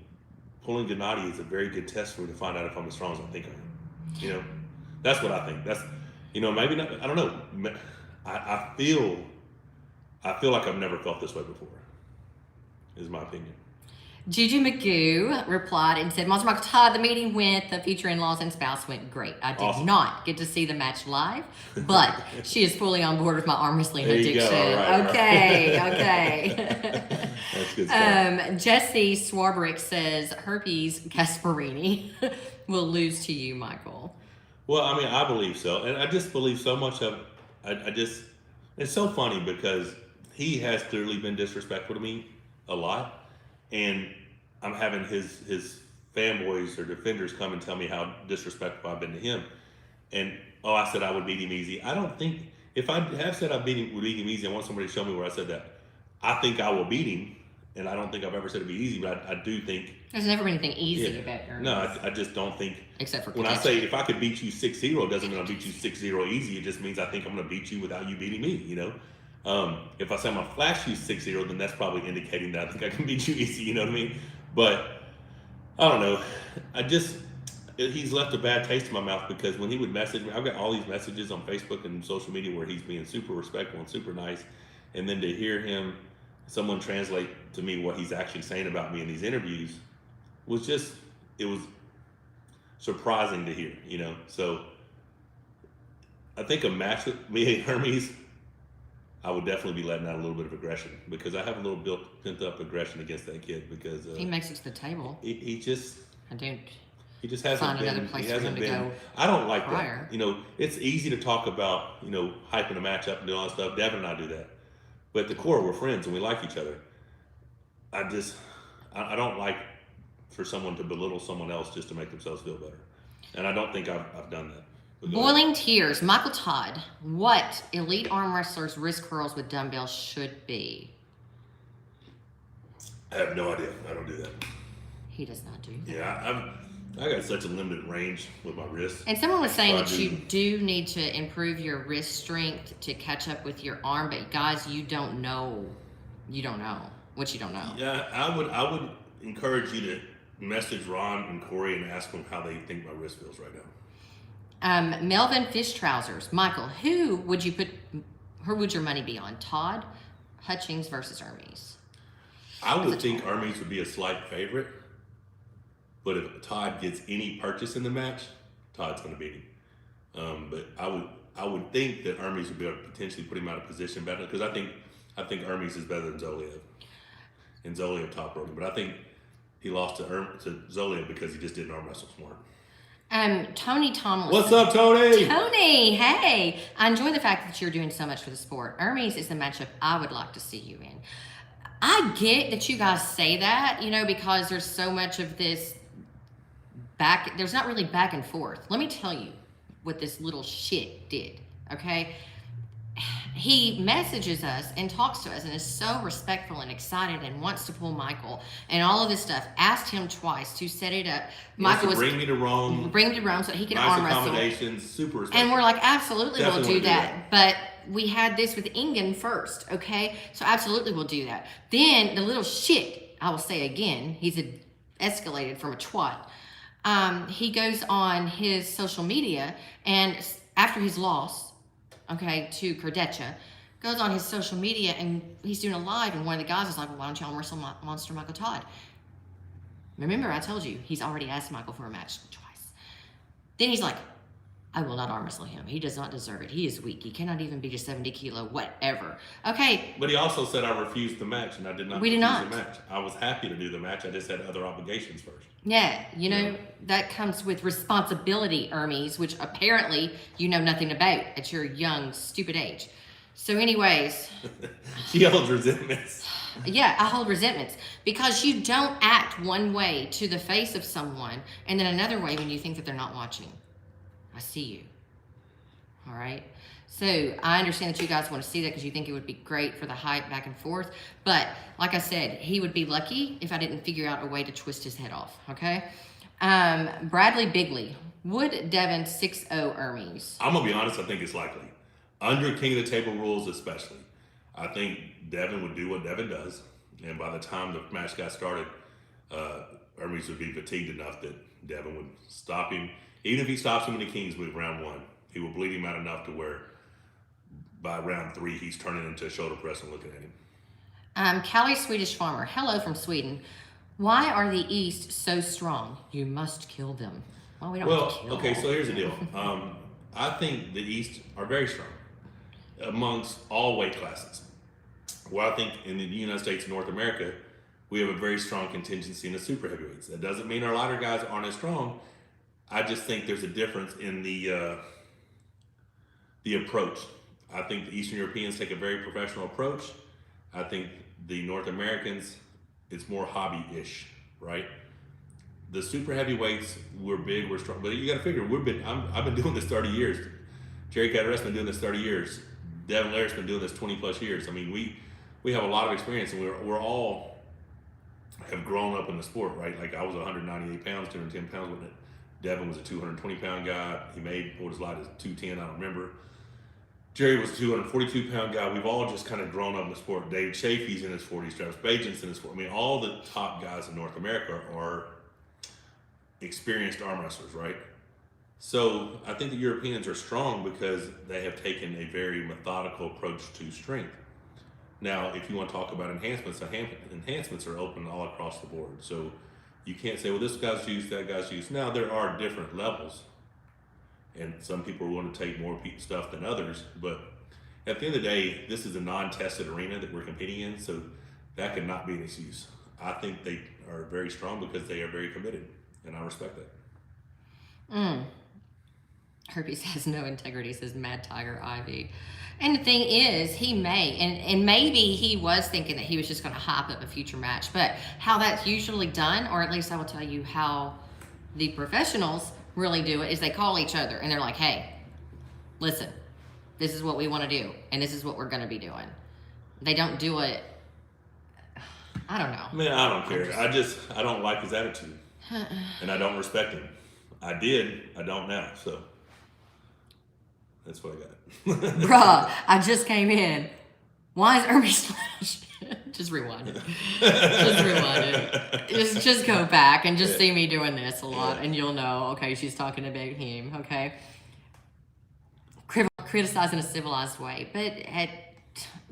Gennady is a very good test for me to find out if I'm as strong as I think I am. That's what I think. That's, maybe not, I don't know. I feel like I've never felt this way before, is my opinion. Juju Magoo replied and said, Monster Michael Todd, the meeting with the future in-laws and spouse went great. I did not get to see the match live, but she is fully on board with my arm wrestling addiction. Right, okay. That's good stuff. Jesse Swarbrick says, Herpes Gasparini will lose to you, Michael. Well, I mean, I believe so. And I just believe so much of, it's so funny because he has clearly been disrespectful to me a lot. And I'm having his fanboys or defenders come and tell me how disrespectful I've been to him. And, I said I would beat him easy. I don't think, if I have said I would beat him easy, I want somebody to show me where I said that. I think I will beat him. And I don't think I've ever said it'd be easy, but I do think. There's never been anything easy about Hermes. No, I just don't think. Except for when I say if I could beat you 6-0, it doesn't mean I'll beat you 6-0 easy. It just means I think I'm going to beat you without you beating me, If I say I'm going to flash you 6-0, then that's probably indicating that I think I can beat you easy, you know what I mean? But I don't know. He's left a bad taste in my mouth because when he would message me, I've got all these messages on Facebook and social media where he's being super respectful and super nice. And then to hear someone translate to me what he's actually saying about me in these interviews it was surprising to hear, So I think a match with me and Hermes, I would definitely be letting out a little bit of aggression because I have a little pent up aggression against that kid because he makes it to the table. He just hasn't find been. Another place he hasn't for him been. To go I don't like prior. that. It's easy to talk about hyping a match up and doing all that stuff. Devon and I do that, but at the core we're friends and we like each other. I don't like for someone to belittle someone else just to make themselves feel better, and I don't think I've done that. Boiling tears. Michael Todd, what elite arm wrestlers' wrist curls with dumbbells should be? I have no idea. I don't do that. He does not do that. Yeah, I got such a limited range with my wrists. And someone was saying that you do need to improve your wrist strength to catch up with your arm, but guys, you don't know what you don't know. Yeah, I would encourage you to message Ron and Corey and ask them how they think my wrist feels right now. Melvin Fish Trousers. Michael, who would your money be on? Todd, Hutchings versus Hermes? I would think Hermes would be a slight favorite, but if Todd gets any purchase in the match, Todd's going to beat him. But I would think that Hermes would be able to potentially put him out of position better because I think Hermes is better than Zoliev, and Zoliev top rope. But I think he lost to Zoliev because he just didn't arm wrestle smart. Tony Tomlinson. What's up, Tony? Tony, hey. I enjoy the fact that you're doing so much for the sport. Hermes is the matchup I would like to see you in. I get that you guys say that, because there's so much of this there's not really back and forth. Let me tell you what this little shit did, okay? He messages us and talks to us and is so respectful and excited and wants to pull Michael and all of this stuff. Asked him twice to set it up. Michael was bring me to Rome so he can nice arm wrestle. Accommodations, super respectful. And we're like, absolutely, Definitely we'll do that. But we had this with Ingen first, okay? So absolutely we'll do that. Then the little shit, I will say again, he's a escalated from a twat. He goes on his social media, and after his loss, okay, to Kardeccia, goes on his social media and he's doing a live, and one of the guys is like, well, why don't y'all wrestle Monster Michael Todd? Remember, I told you, he's already asked Michael for a match twice. Then he's like, I will not arm wrestle him. He does not deserve it. He is weak. He cannot even beat a 70 kilo, whatever. Okay. But he also said I refused the match, and I did not We did refuse not. the match. I was happy to do the match. I just had other obligations first. Yeah, that comes with responsibility, Hermes, which apparently you know nothing about at your young, stupid age. So anyways. She holds resentments. Yeah, I hold resentments because you don't act one way to the face of someone and then another way when you think that they're not watching. I see you. All right. So I understand that you guys want to see that because you think it would be great for the hype back and forth. But like I said, he would be lucky if I didn't figure out a way to twist his head off. Okay. Bradley Bigley. Would Devon 6-0 Hermes? I'm going to be honest. I think it's likely. Under King of the Table rules especially. I think Devon would do what Devon does. And by the time the match got started, Hermes would be fatigued enough that Devon would stop him. Even if he stops him in the King's move round 1, he will bleed him out enough to where by round 3, he's turning into a shoulder press and looking at him. Callie Swedish Farmer. Hello from Sweden. Why are the East so strong? You must kill them. Well, we don't have to kill okay, them. so here's the deal. I think the East are very strong amongst all weight classes. Well, I think in the United States and North America, we have a very strong contingency in the super heavyweights. That doesn't mean our lighter guys aren't as strong. I just think there's a difference in the approach. I think the Eastern Europeans take a very professional approach. I think the North Americans, it's more hobby-ish, right? The super heavyweights, we're big, we're strong, but you got to figure I've been doing this 30 years. Jerry Cadret's been doing this 30 years. Devon Larratt's been doing this 20 plus years. I mean, we have a lot of experience, and we're all have grown up in the sport, right? Like I was 198 pounds, 210 pounds with it. Devon was a 220-pound guy. He made what as light as 210, I don't remember. Jerry was a 242-pound guy. We've all just kind of grown up in the sport. Dave Chafee's in his 40s. Travis Bajan's in his 40s. I mean, all the top guys in North America are experienced arm wrestlers, right? So I think the Europeans are strong because they have taken a very methodical approach to strength. Now, if you want to talk about enhancements, enhancements are open all across the board. So you can't say, well, this guy's used, that guy's used. Now, there are different levels, and some people want to take more stuff than others. But at the end of the day, this is a non-tested arena that we're competing in, so that could not be an excuse. I think they are very strong because they are very committed, and I respect that. Herpes has no integrity, says Mad Tiger Ivy. And the thing is, he may, and maybe he was thinking that he was just going to hype up a future match, but how that's usually done, or at least I will tell you how the professionals really do it, is they call each other and they're like, hey, listen, this is what we want to do, and this is what we're going to be doing. They don't do it, I don't know. Man, I don't care. I don't like his attitude, and I don't respect him. I did, I don't now, so that's what I got. Bruh, I just came in. Why is Hermes flashed? Just rewind it. Just rewind it. Just go back and just see me doing this a lot, and you'll know, okay, she's talking about him, okay? Criticize in a civilized way, but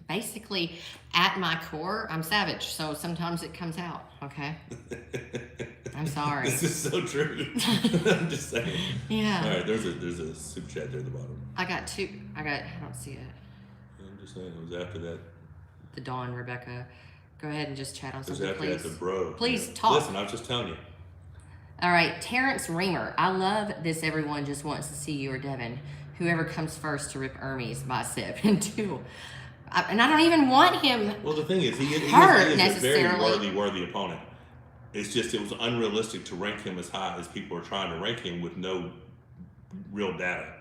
basically, at my core, I'm savage, so sometimes it comes out, okay? I'm sorry. This is so true. I'm just saying. Yeah. All right, there's a super chat there at the bottom. I don't see it. I'm just saying, it was after that. The Dawn, Rebecca. Go ahead and just chat on It was something, after please. that, the bro. Please Yeah. talk. Listen, I was just telling you. All right, Terrence Reamer. I love this. Everyone just wants to see you or Devon. Whoever comes first to rip Hermes bicep in two. And I don't even want him. Well, the thing is, he is hurt a very necessarily. worthy opponent. It's just, it was unrealistic to rank him as high as people are trying to rank him with no real data.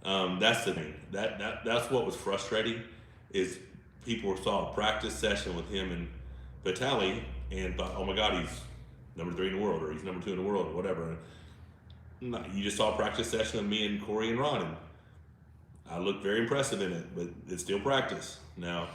That's the thing. That's what was frustrating, is people saw a practice session with him and Vitaly and thought, oh my God, he's number 3 in the world, or he's number 2 in the world, or whatever. No, you just saw a practice session of me and Corey and Ron, and I looked very impressive in it, but it's still practice. Now,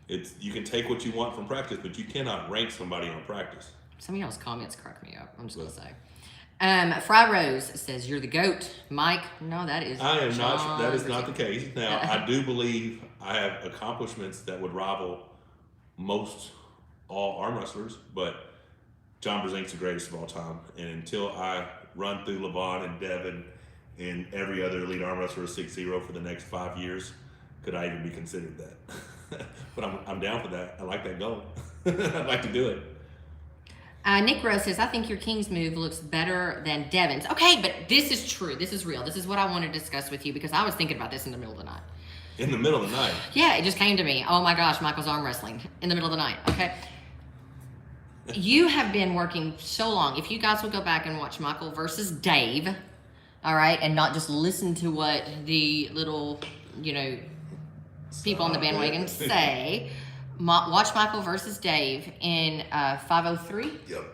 you can take what you want from practice, but you cannot rank somebody on practice. Some of y'all's comments crack me up. I'm just gonna say. Fry Rose says you're the GOAT, Mike. No, that is. I am not. John That is not the Brazil. case. Now, I do believe I have accomplishments that would rival most all arm wrestlers, but John Brzezink's the greatest of all time. And until I run through Levon and Devon and every other elite arm wrestler 6-0 for the next 5 years, could I even be considered that? But I'm down for that. I like that goal. I'd like to do it. Nick Rose says, I think your King's move looks better than Devon's. Okay, but this is true. This is real. This is what I want to discuss with you because I was thinking about this in the middle of the night. In the middle of the night? Yeah, it just came to me. Oh my gosh, Michael's arm wrestling in the middle of the night. Okay. You have been working so long. If you guys will go back and watch Michael versus Dave, all right, and not just listen to what the little, people on the bandwagon say. Watch Michael versus Dave in 503. Yep.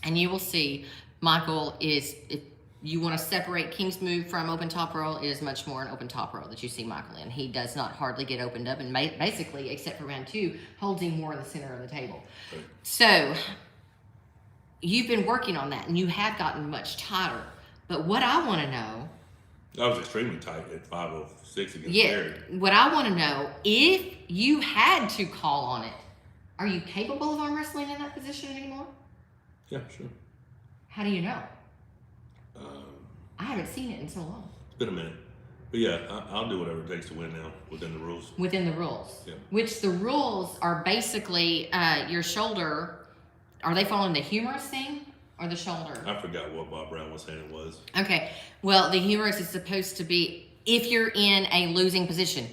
And you will see Michael is, if you want to separate King's move from open top roll, it is much more an open top roll that you see Michael in. He does not hardly get opened up and basically, except for round 2, holds him more in the center of the table. Right. So you've been working on that and you have gotten much tighter. But what I want to know, I was extremely tight at 506 against Barry. what I want to know, if you had to call on it, are you capable of arm wrestling in that position anymore? Yeah, sure. How do you know? I haven't seen it in so long. It's been a minute. But yeah, I'll do whatever it takes to win now within the rules. Within the rules. Yeah. Which the rules are basically your shoulder. Are they following the humerus thing or the shoulder? I forgot what Bob Brown was saying it was. Okay. Well, the humerus is supposed to be if you're in a losing position.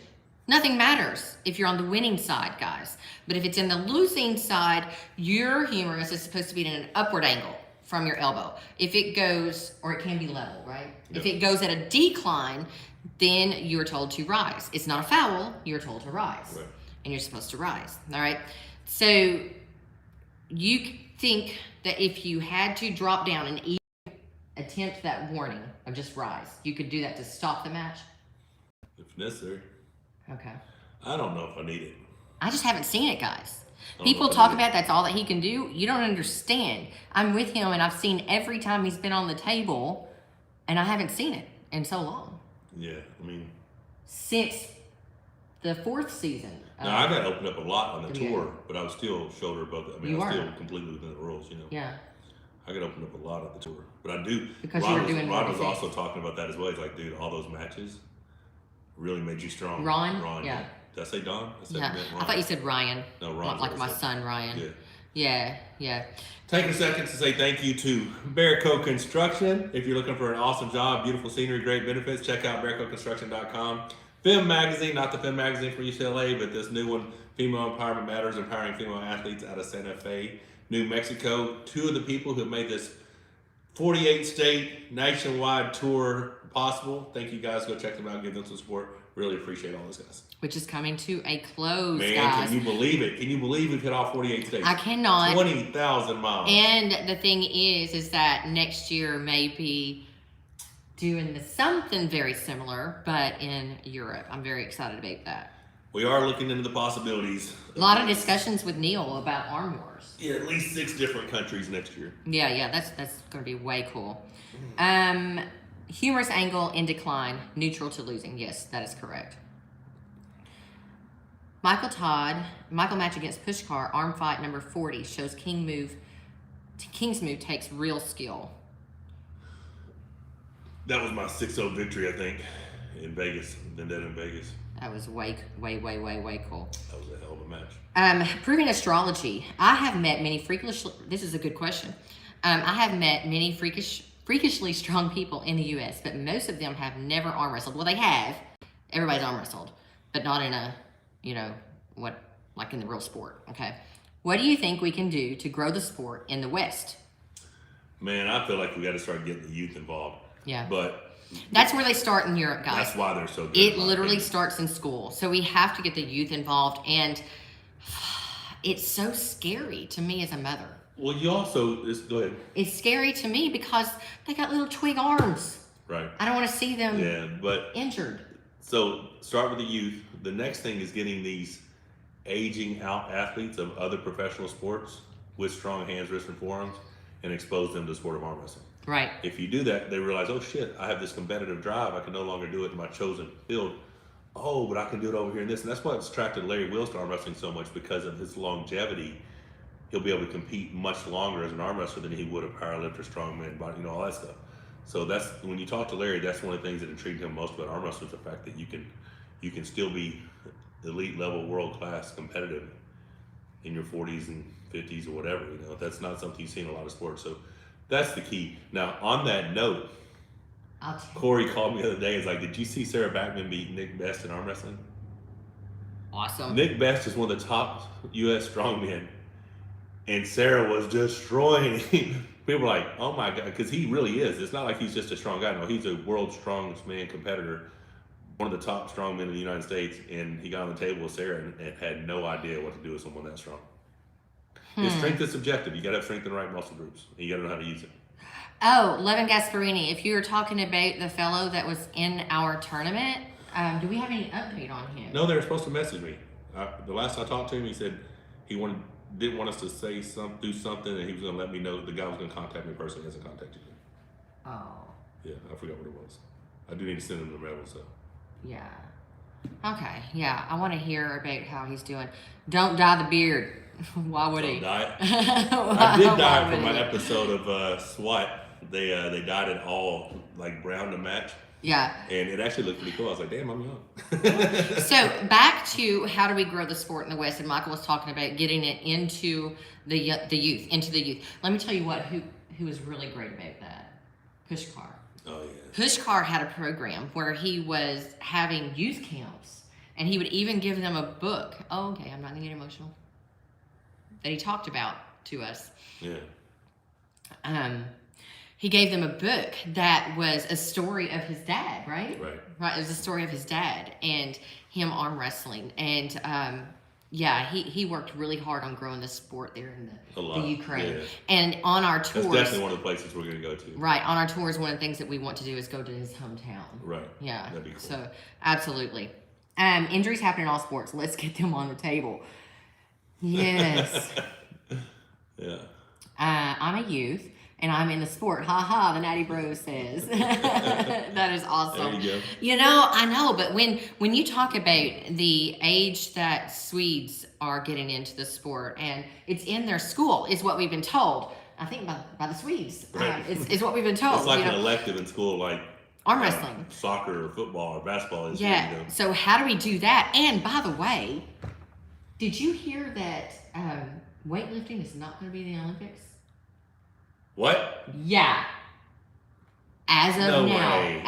Nothing matters if you're on the winning side, guys. But if it's in the losing side, your humerus is supposed to be in an upward angle from your elbow. If it goes, or it can be level, right? Yeah. If it goes at a decline, then you're told to rise. It's not a foul, you're told to rise. Right. And you're supposed to rise, all right? So you think that if you had to drop down and even attempt that warning of just rise, you could do that to stop the match? If necessary. Okay. I don't know if I need it. I just haven't seen it, guys. I don't People know if I talk need about that's all that he can do. You don't understand. I'm with him and I've seen every time he's been on the table and I haven't seen it in so long. Yeah, I mean. Since the 4th season. Now, I got opened up a lot on the Yeah. tour, but I was still shoulder above. I mean, You I was were. still completely within the rules, Yeah. I got opened up a lot on the tour. But I do. Because you were doing more Ron was defense. also talking about that as well. He's like, dude, all those matches really made you strong. Ron? Yeah. Did I say Don? I said Yeah. Ron. I thought you said Ryan. No, Ron. Not like my son, Ryan. Yeah. Yeah, yeah. Taking a second to say thank you to Bearco Construction. If you're looking for an awesome job, beautiful scenery, great benefits, check out bearcoconstruction.com. Fem Magazine, not the Fem Magazine for UCLA, but this new one, Female Empowerment Matters, empowering female athletes out of Santa Fe, New Mexico. 2 of the people who made this 48-state nationwide tour possible. Thank you guys. Go check them out. Give them some support. Really appreciate all those guys. Which is coming to a close, Man, guys. can you believe it? Can you believe we've hit all 48 states? I cannot. 20,000 miles. And the thing is that next year may be doing something very similar, but in Europe. I'm very excited about that. We are looking into the possibilities. A lot of discussions with Neil about Arm Wars. Yeah, at least 6 different countries next year. Yeah, that's going to be way cool. Humerus angle in decline, neutral to losing. Yes, that is correct. Michael match against Pushkar, arm fight number 40, shows King's move takes real skill. That was my 6-0 victory, I think, in Vegas. Vendetta in Vegas. That was way cool. That was a hell of a match. Proving astrology. I have met many this is a good question. I have met many freakishly strong people in the U.S., but most of them have never arm wrestled. Well, they have. Everybody's arm wrestled, but not in a, like in the real sport, okay? What do you think we can do to grow the sport in the West? Man, I feel like we got to start getting the youth involved. Yeah. But that's where they start in Europe, guys. that's why they're so good. It literally starts in school. So we have to get the youth involved, and it's so scary to me as a mother. Well, you also, go ahead. It's scary to me because they got little twig arms. Right. I don't want to see them injured. So start with the youth. The next thing is getting these aging out athletes of other professional sports with strong hands, wrists, and forearms and expose them to the sport of arm wrestling. Right. If you do that, they realize, oh shit, I have this competitive drive. I can no longer do it in my chosen field. Oh, but I can do it over here in this. And that's what's attracted Larry Wheels to arm wrestling so much, because of his longevity. He'll be able to compete much longer as an arm wrestler than he would a powerlifter, strongman, body, all that stuff. So that's, when you talk to Larry, that's one of the things that intrigued him most about arm wrestling, is the fact that you can still be elite level, world class, competitive in your 40s and 50s or whatever. That's not something you see in a lot of sports. So that's the key. Now, on that note, Corey called me the other day. He's like, "Did you see Sarah Backman beat Nick Best in arm wrestling?" Awesome. Nick Best is one of the top U.S. strongmen, and Sarah was destroying him. People were like, "Oh my God," because he really is. It's not like he's just a strong guy. No, he's a world's strongest man competitor, one of the top strong men in the United States, and he got on the table with Sarah and had no idea what to do with someone that strong. His strength is subjective. You got to have strength in the right muscle groups, and you got to know how to use it. Oh, Levin Gasparini, if you were talking about the fellow that was in our tournament, do we have any update on him? No, they were supposed to message me. The last I talked to him, he said he didn't want us to do something, and he was going to let me know. The guy was going to contact me personally. He hasn't contacted me. Oh. Yeah, I forgot what it was. I do need to send him the mail, so. Yeah. Okay. Yeah, I want to hear about how he's doing. Don't dye the beard. Why would he? Dye it? I did dye it for my episode of SWAT. They dyed it all like brown to match. Yeah. And it actually looked pretty cool. I was like, damn, I'm young. So back to how do we grow the sport in the West? And Michael was talking about getting it into the youth. Let me tell you who is really great about that. Pushkar. Oh yeah. Pushkar had a program where he was having youth camps, and he would even give them a book. Oh, okay, I'm not gonna get emotional. That he talked about to us. Yeah. He gave them a book that was a story of his dad, right? Right. It was a story of his dad and him arm wrestling. And yeah, he worked really hard on growing the sport there in the Ukraine. Yeah. And on our tours, that's definitely one of the places we're going to go to. Right. On our tours, one of the things that we want to do is go to his hometown. Right. Yeah. That'd be cool. So absolutely. Injuries happen in all sports. Let's get them on the table. Yes. Yeah. I'm a youth. And I'm in the sport. Ha ha, the Natty Bro says. That is awesome. There you go. I know, but when you talk about the age that Swedes are getting into the sport, and it's in their school, is what we've been told. I think by the Swedes. Right. Is what we've been told. It's like an elective in school, like arm wrestling. Soccer or football or basketball. Yeah, so how do we do that? And by the way, did you hear that weightlifting is not going to be in the Olympics? What? Yeah. As of now, way.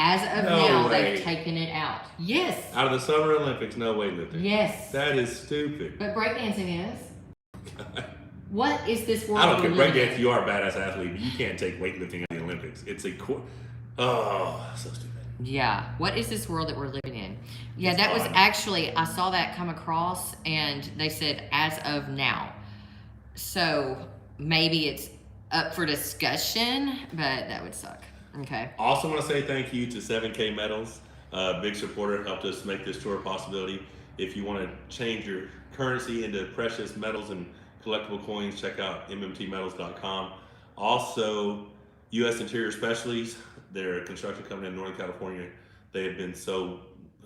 they've taken it out. Yes. Out of the Summer Olympics, no weightlifting. Yes. That is stupid. But breakdancing is. What is this world? I don't care. Breakdance, you are a badass athlete, but you can't take weightlifting at the Olympics. It's so stupid. Yeah. What is this world that we're living in? Yeah, It's that was fine. actually, I saw that come across, and they said as of now. So maybe it's up for discussion, but that would suck. Okay. Also want to say thank you to 7K Metals. Big supporter, helped us make this tour a possibility. If you want to change your currency into precious metals and collectible coins, check out mmtmetals.com. Also, U.S. Interior Specialties. They're a construction company in Northern California. They have been so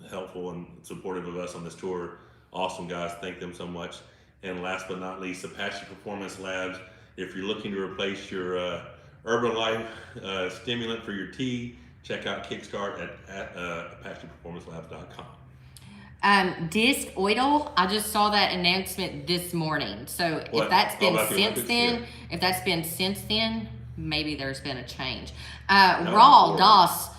helpful and supportive of us on this tour. Awesome guys. Thank them so much. And last but not least, Apache Performance Labs. If you're looking to replace your Herbalife stimulant for your tea, check out Kickstart at ApachePerformanceLabs.com. Disc oil, I just saw that announcement this morning. So What? if that's been About the since Olympics? then, maybe there's been a change. No, Raw or- Das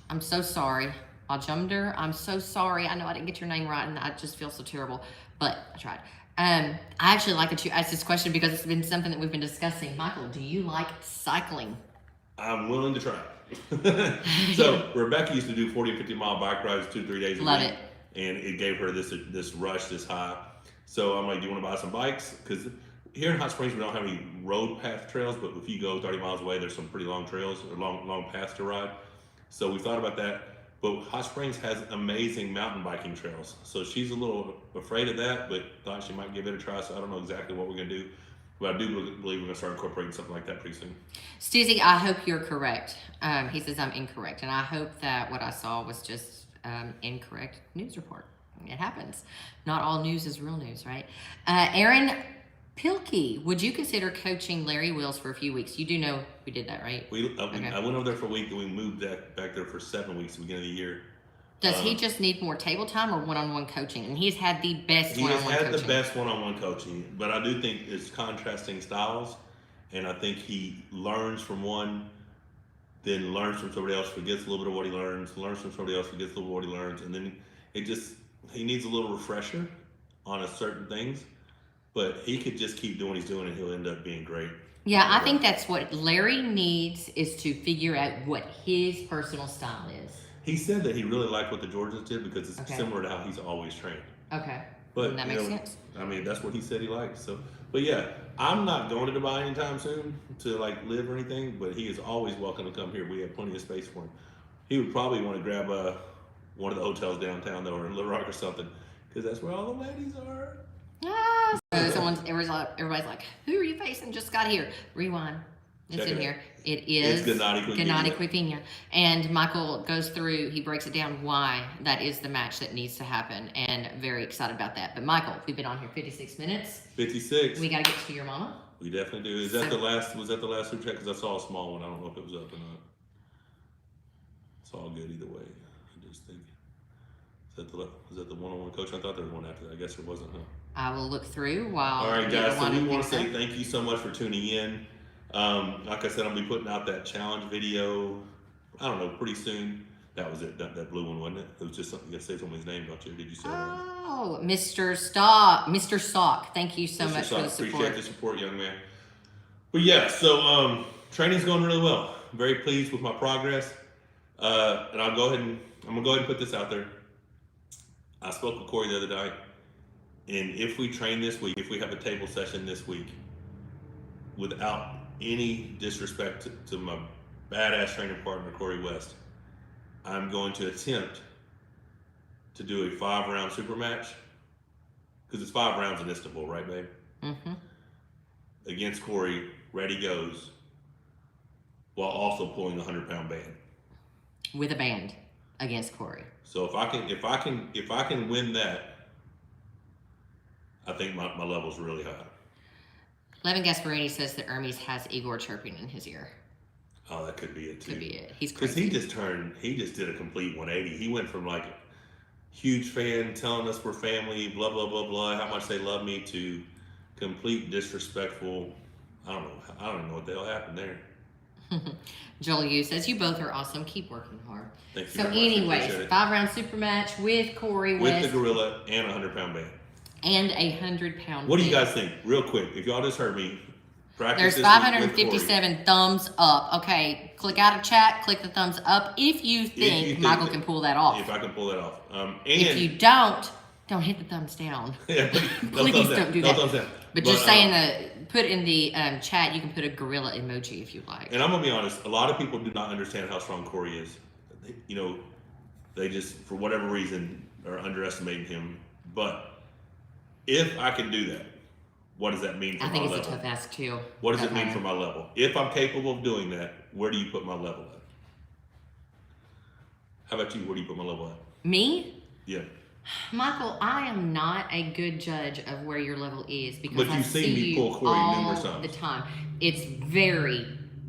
I'm so sorry. Majumder, I'm so sorry. I know I didn't get your name right, and I just feel so terrible, but I tried. I actually like that you asked this question because it's been something that we've been discussing. Michael, do you like cycling? I'm willing to try. So Rebecca used to do 40 and 50 mile bike rides 2-3 days a Love week. it. And it gave her this rush, this high. So I'm like, do you want to buy some bikes? Because here in Hot Springs, we don't have any road path trails, but if you go 30 miles away, there's some pretty long trails or long paths to ride. So we thought about that. But Hot Springs has amazing mountain biking trails. So she's a little afraid of that, but thought she might give it a try. So I don't know exactly what we're going to do. But I do believe we're going to start incorporating something like that pretty soon. Stizzy, I hope you're correct. He says I'm incorrect, and I hope that what I saw was just incorrect news report. It happens. Not all news is real news, right? Aaron Pilkey, would you consider coaching Larry Wills for a few weeks? You do know we did that, right? I went over there for a week, and we moved back there for 7 weeks at the beginning of the year. Does he just need more table time or one-on-one coaching? And he's had the best one-on-one coaching. He has had the best one-on-one coaching, but I do think it's contrasting styles, and I think he learns from one, then learns from somebody else, forgets a little bit of what he learns from somebody else, forgets a little bit of what he learns, and then he needs a little refresher on a certain things, but he could just keep doing what he's doing, and he'll end up being great. Yeah, I think that's what Larry needs, is to figure out what his personal style is. He said that he really liked what the Georgians did because it's similar to how he's always trained. Okay. But that makes sense. I mean, that's what he said he liked. So, but yeah, I'm not going to Dubai anytime soon to like live or anything. But he is always welcome to come here. We have plenty of space for him. He would probably want to grab one of the hotels downtown though, or in Little Rock or something, because that's where all the ladies are. Ah, so everybody's like, "Who are you facing? Just got here." Rewind. It's in here. It is Gennady Kvikvinia. And Michael goes through, he breaks it down why that is the match that needs to happen, and very excited about that. But Michael, we've been on here 56 minutes. 56. We got to get to your mama. We definitely do. Was that the last super chat? Because I saw a small one. I don't know if it was up or not. It's all good either way. I just think. Was that the one-on-one coach? I thought there was one after that. I guess there wasn't, huh? I will look through while. All right, guys. So we want to say thank you so much for tuning in. Like I said, I'll be putting out that challenge video, I don't know, pretty soon. That was it, that blue one, wasn't it? It was just something, you got to say someone's name, don't you? Did you say that? Oh, Mr. Sock. Thank you so much for the support. Appreciate the support, young man. But yeah, so training's going really well. I'm very pleased with my progress. And I'm gonna go ahead and put this out there. I spoke with Corey the other night, and if we train this week, if we have a table session this week, without any disrespect to my badass training partner, Corey West, I'm going to attempt to do a 5-round super match, because it's 5 rounds in Istanbul, right, babe? Mm-hmm. Against Corey, ready goes, while also pulling a 100-pound band. With a band against Corey. So if I can win that, I think my level's really high. Levin Gasparini says that Hermes has Igor chirping in his ear. Oh, that could be it too. Could be it. He's crazy. Because he just did a complete 180. He went from like huge fan telling us we're family, blah, blah, blah, blah, how much they love me, to complete disrespectful. I don't even know what the hell happened there. Joel Yu says, you both are awesome. Keep working hard. Thank you. So anyways, 5-round super match with Corey with the gorilla and a 100-pound band. And a 100-pound. What do you guys think? Real quick, if y'all just heard me, practice. There's 557 thumbs up. Okay, click out of chat, click the thumbs up if you think Michael can pull that off. If I can pull that off. And if you don't hit the thumbs down. Yeah, please don't do that. Thumbs down. But just saying, put in the chat, you can put a gorilla emoji if you like. And I'm gonna be honest, a lot of people do not understand how strong Corey is. They just, for whatever reason, are underestimating him. But if I can do that, what does that mean for my level? I think it's a tough ask too. What does it mean for my level? If I'm capable of doing that, where do you put my level at? How about you? Where do you put my level at? Me? Yeah. Michael, I am not a good judge of where your level is, because you've seen me pull Corey numerous times. All the time. It's very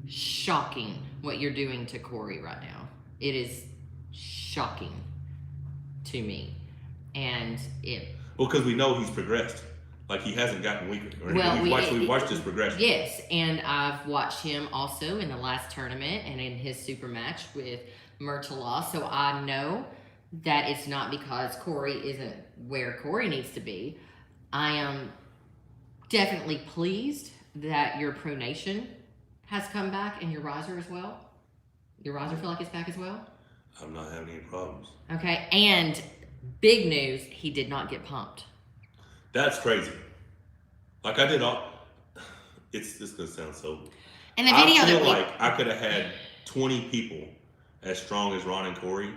shocking what you're doing to Corey right now. It is shocking to me. And well, because we know he's progressed. Like, he hasn't gotten weaker. We've watched his progression. Yes, and I've watched him also in the last tournament and in his super match with Murtala. So I know that it's not because Corey isn't where Corey needs to be. I am definitely pleased that your pronation has come back, and your riser as well. Your riser feel like it's back as well? I'm not having any problems. Okay, and big news, he did not get pumped. That's crazy. Like, I did all. It's just gonna sound so. And the video I feel like I could have had 20 people as strong as Ron and Corey,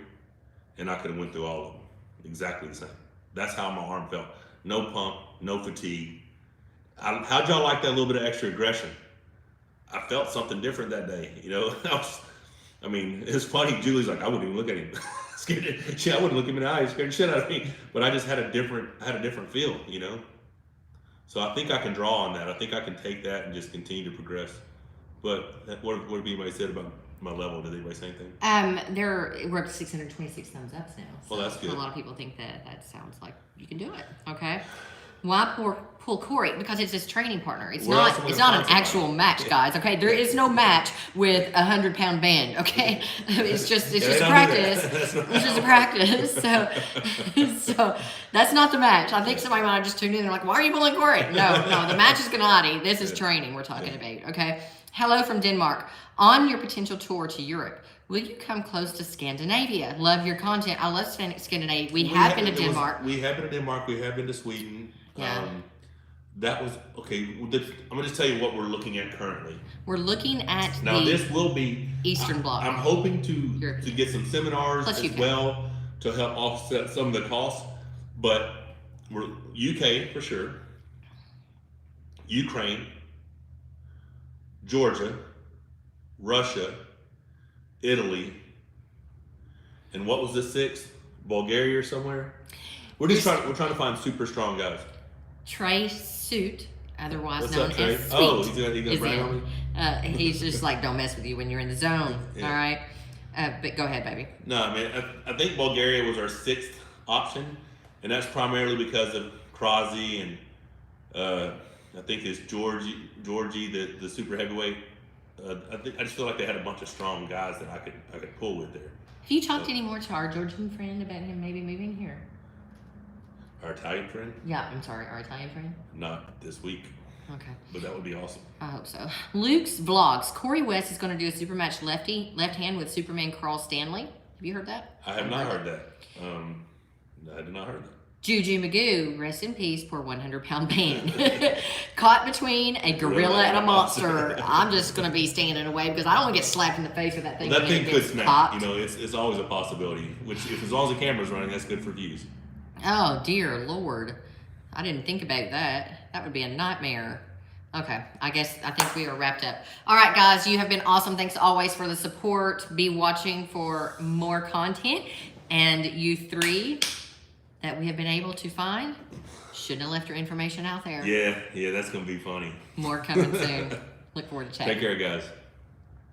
and I could have went through all of them exactly the same. That's how my arm felt. No pump, no fatigue. how'd y'all like that little bit of extra aggression? I felt something different that day, you know. I mean, it's funny. Julie's like, I wouldn't even look at him. I wouldn't look him in the eye. It scared the shit out of me. But I just had a different feel, you know. So I think I can draw on that. I think I can take that and just continue to progress. But what did anybody said about my level? Did anybody say anything? We're up to 626 thumbs ups now. So well, that's good. A lot of people think that sounds like you can do it. Okay. Why pull Corey? Because it's his training partner. It's not an actual match, guys. Okay, there is no match with 100-pound band. Okay, it's just practice. It's just a practice. So that's not the match. I think somebody might have just tuned in. They're like, "Why are you pulling Corey?" No, the match is Gennady. This is training we're talking about. Okay. Hello from Denmark. On your potential tour to Europe, will you come close to Scandinavia? Love your content. I love Scandinavia. We have been to Denmark. We have been to Denmark. We have been to Sweden. Yeah. That was okay. I'm gonna just tell you what we're looking at currently. We're looking at this will be Eastern Bloc. I'm hoping to get some seminars plus as well to help offset some of the costs. But we're UK for sure, Ukraine, Georgia, Russia, Italy, and what was the sixth? Bulgaria or somewhere. We're trying to find super strong guys. Trey Suit, otherwise What's known up, Trey? as Sweet, Oh, he's gonna brag on me? he's just like, don't mess with you when you're in the zone. Yeah. All right. But go ahead, baby. No, I mean, I think Bulgaria was our sixth option, and that's primarily because of Krasi and I think it's Georgie, the super heavyweight. I just feel like they had a bunch of strong guys that I could pull with there. Have you talked any more to our Georgian friend about him maybe moving here? Our Italian friend? Yeah, I'm sorry, our Italian friend? Not this week. Okay. But that would be awesome. I hope so. Luke's Vlogs. Corey West is going to do a super match left hand with Superman Carl Stanley. Have you heard that? I have not heard that. I did not heard that. Juju Magoo, rest in peace, poor 100-pound man. Caught between a gorilla and a monster. I'm just going to be standing away because I don't want to get slapped in the face with that thing. Well, that thing could snap. You know, it's always a possibility. Which, as long as the camera's running, that's good for views. Oh, dear Lord. I didn't think about that. That would be a nightmare. Okay, I think we are wrapped up. All right, guys, you have been awesome. Thanks always for the support. Be watching for more content. And you three that we have been able to find, shouldn't have left your information out there. Yeah, that's going to be funny. More coming soon. Look forward to chatting. Take care, guys.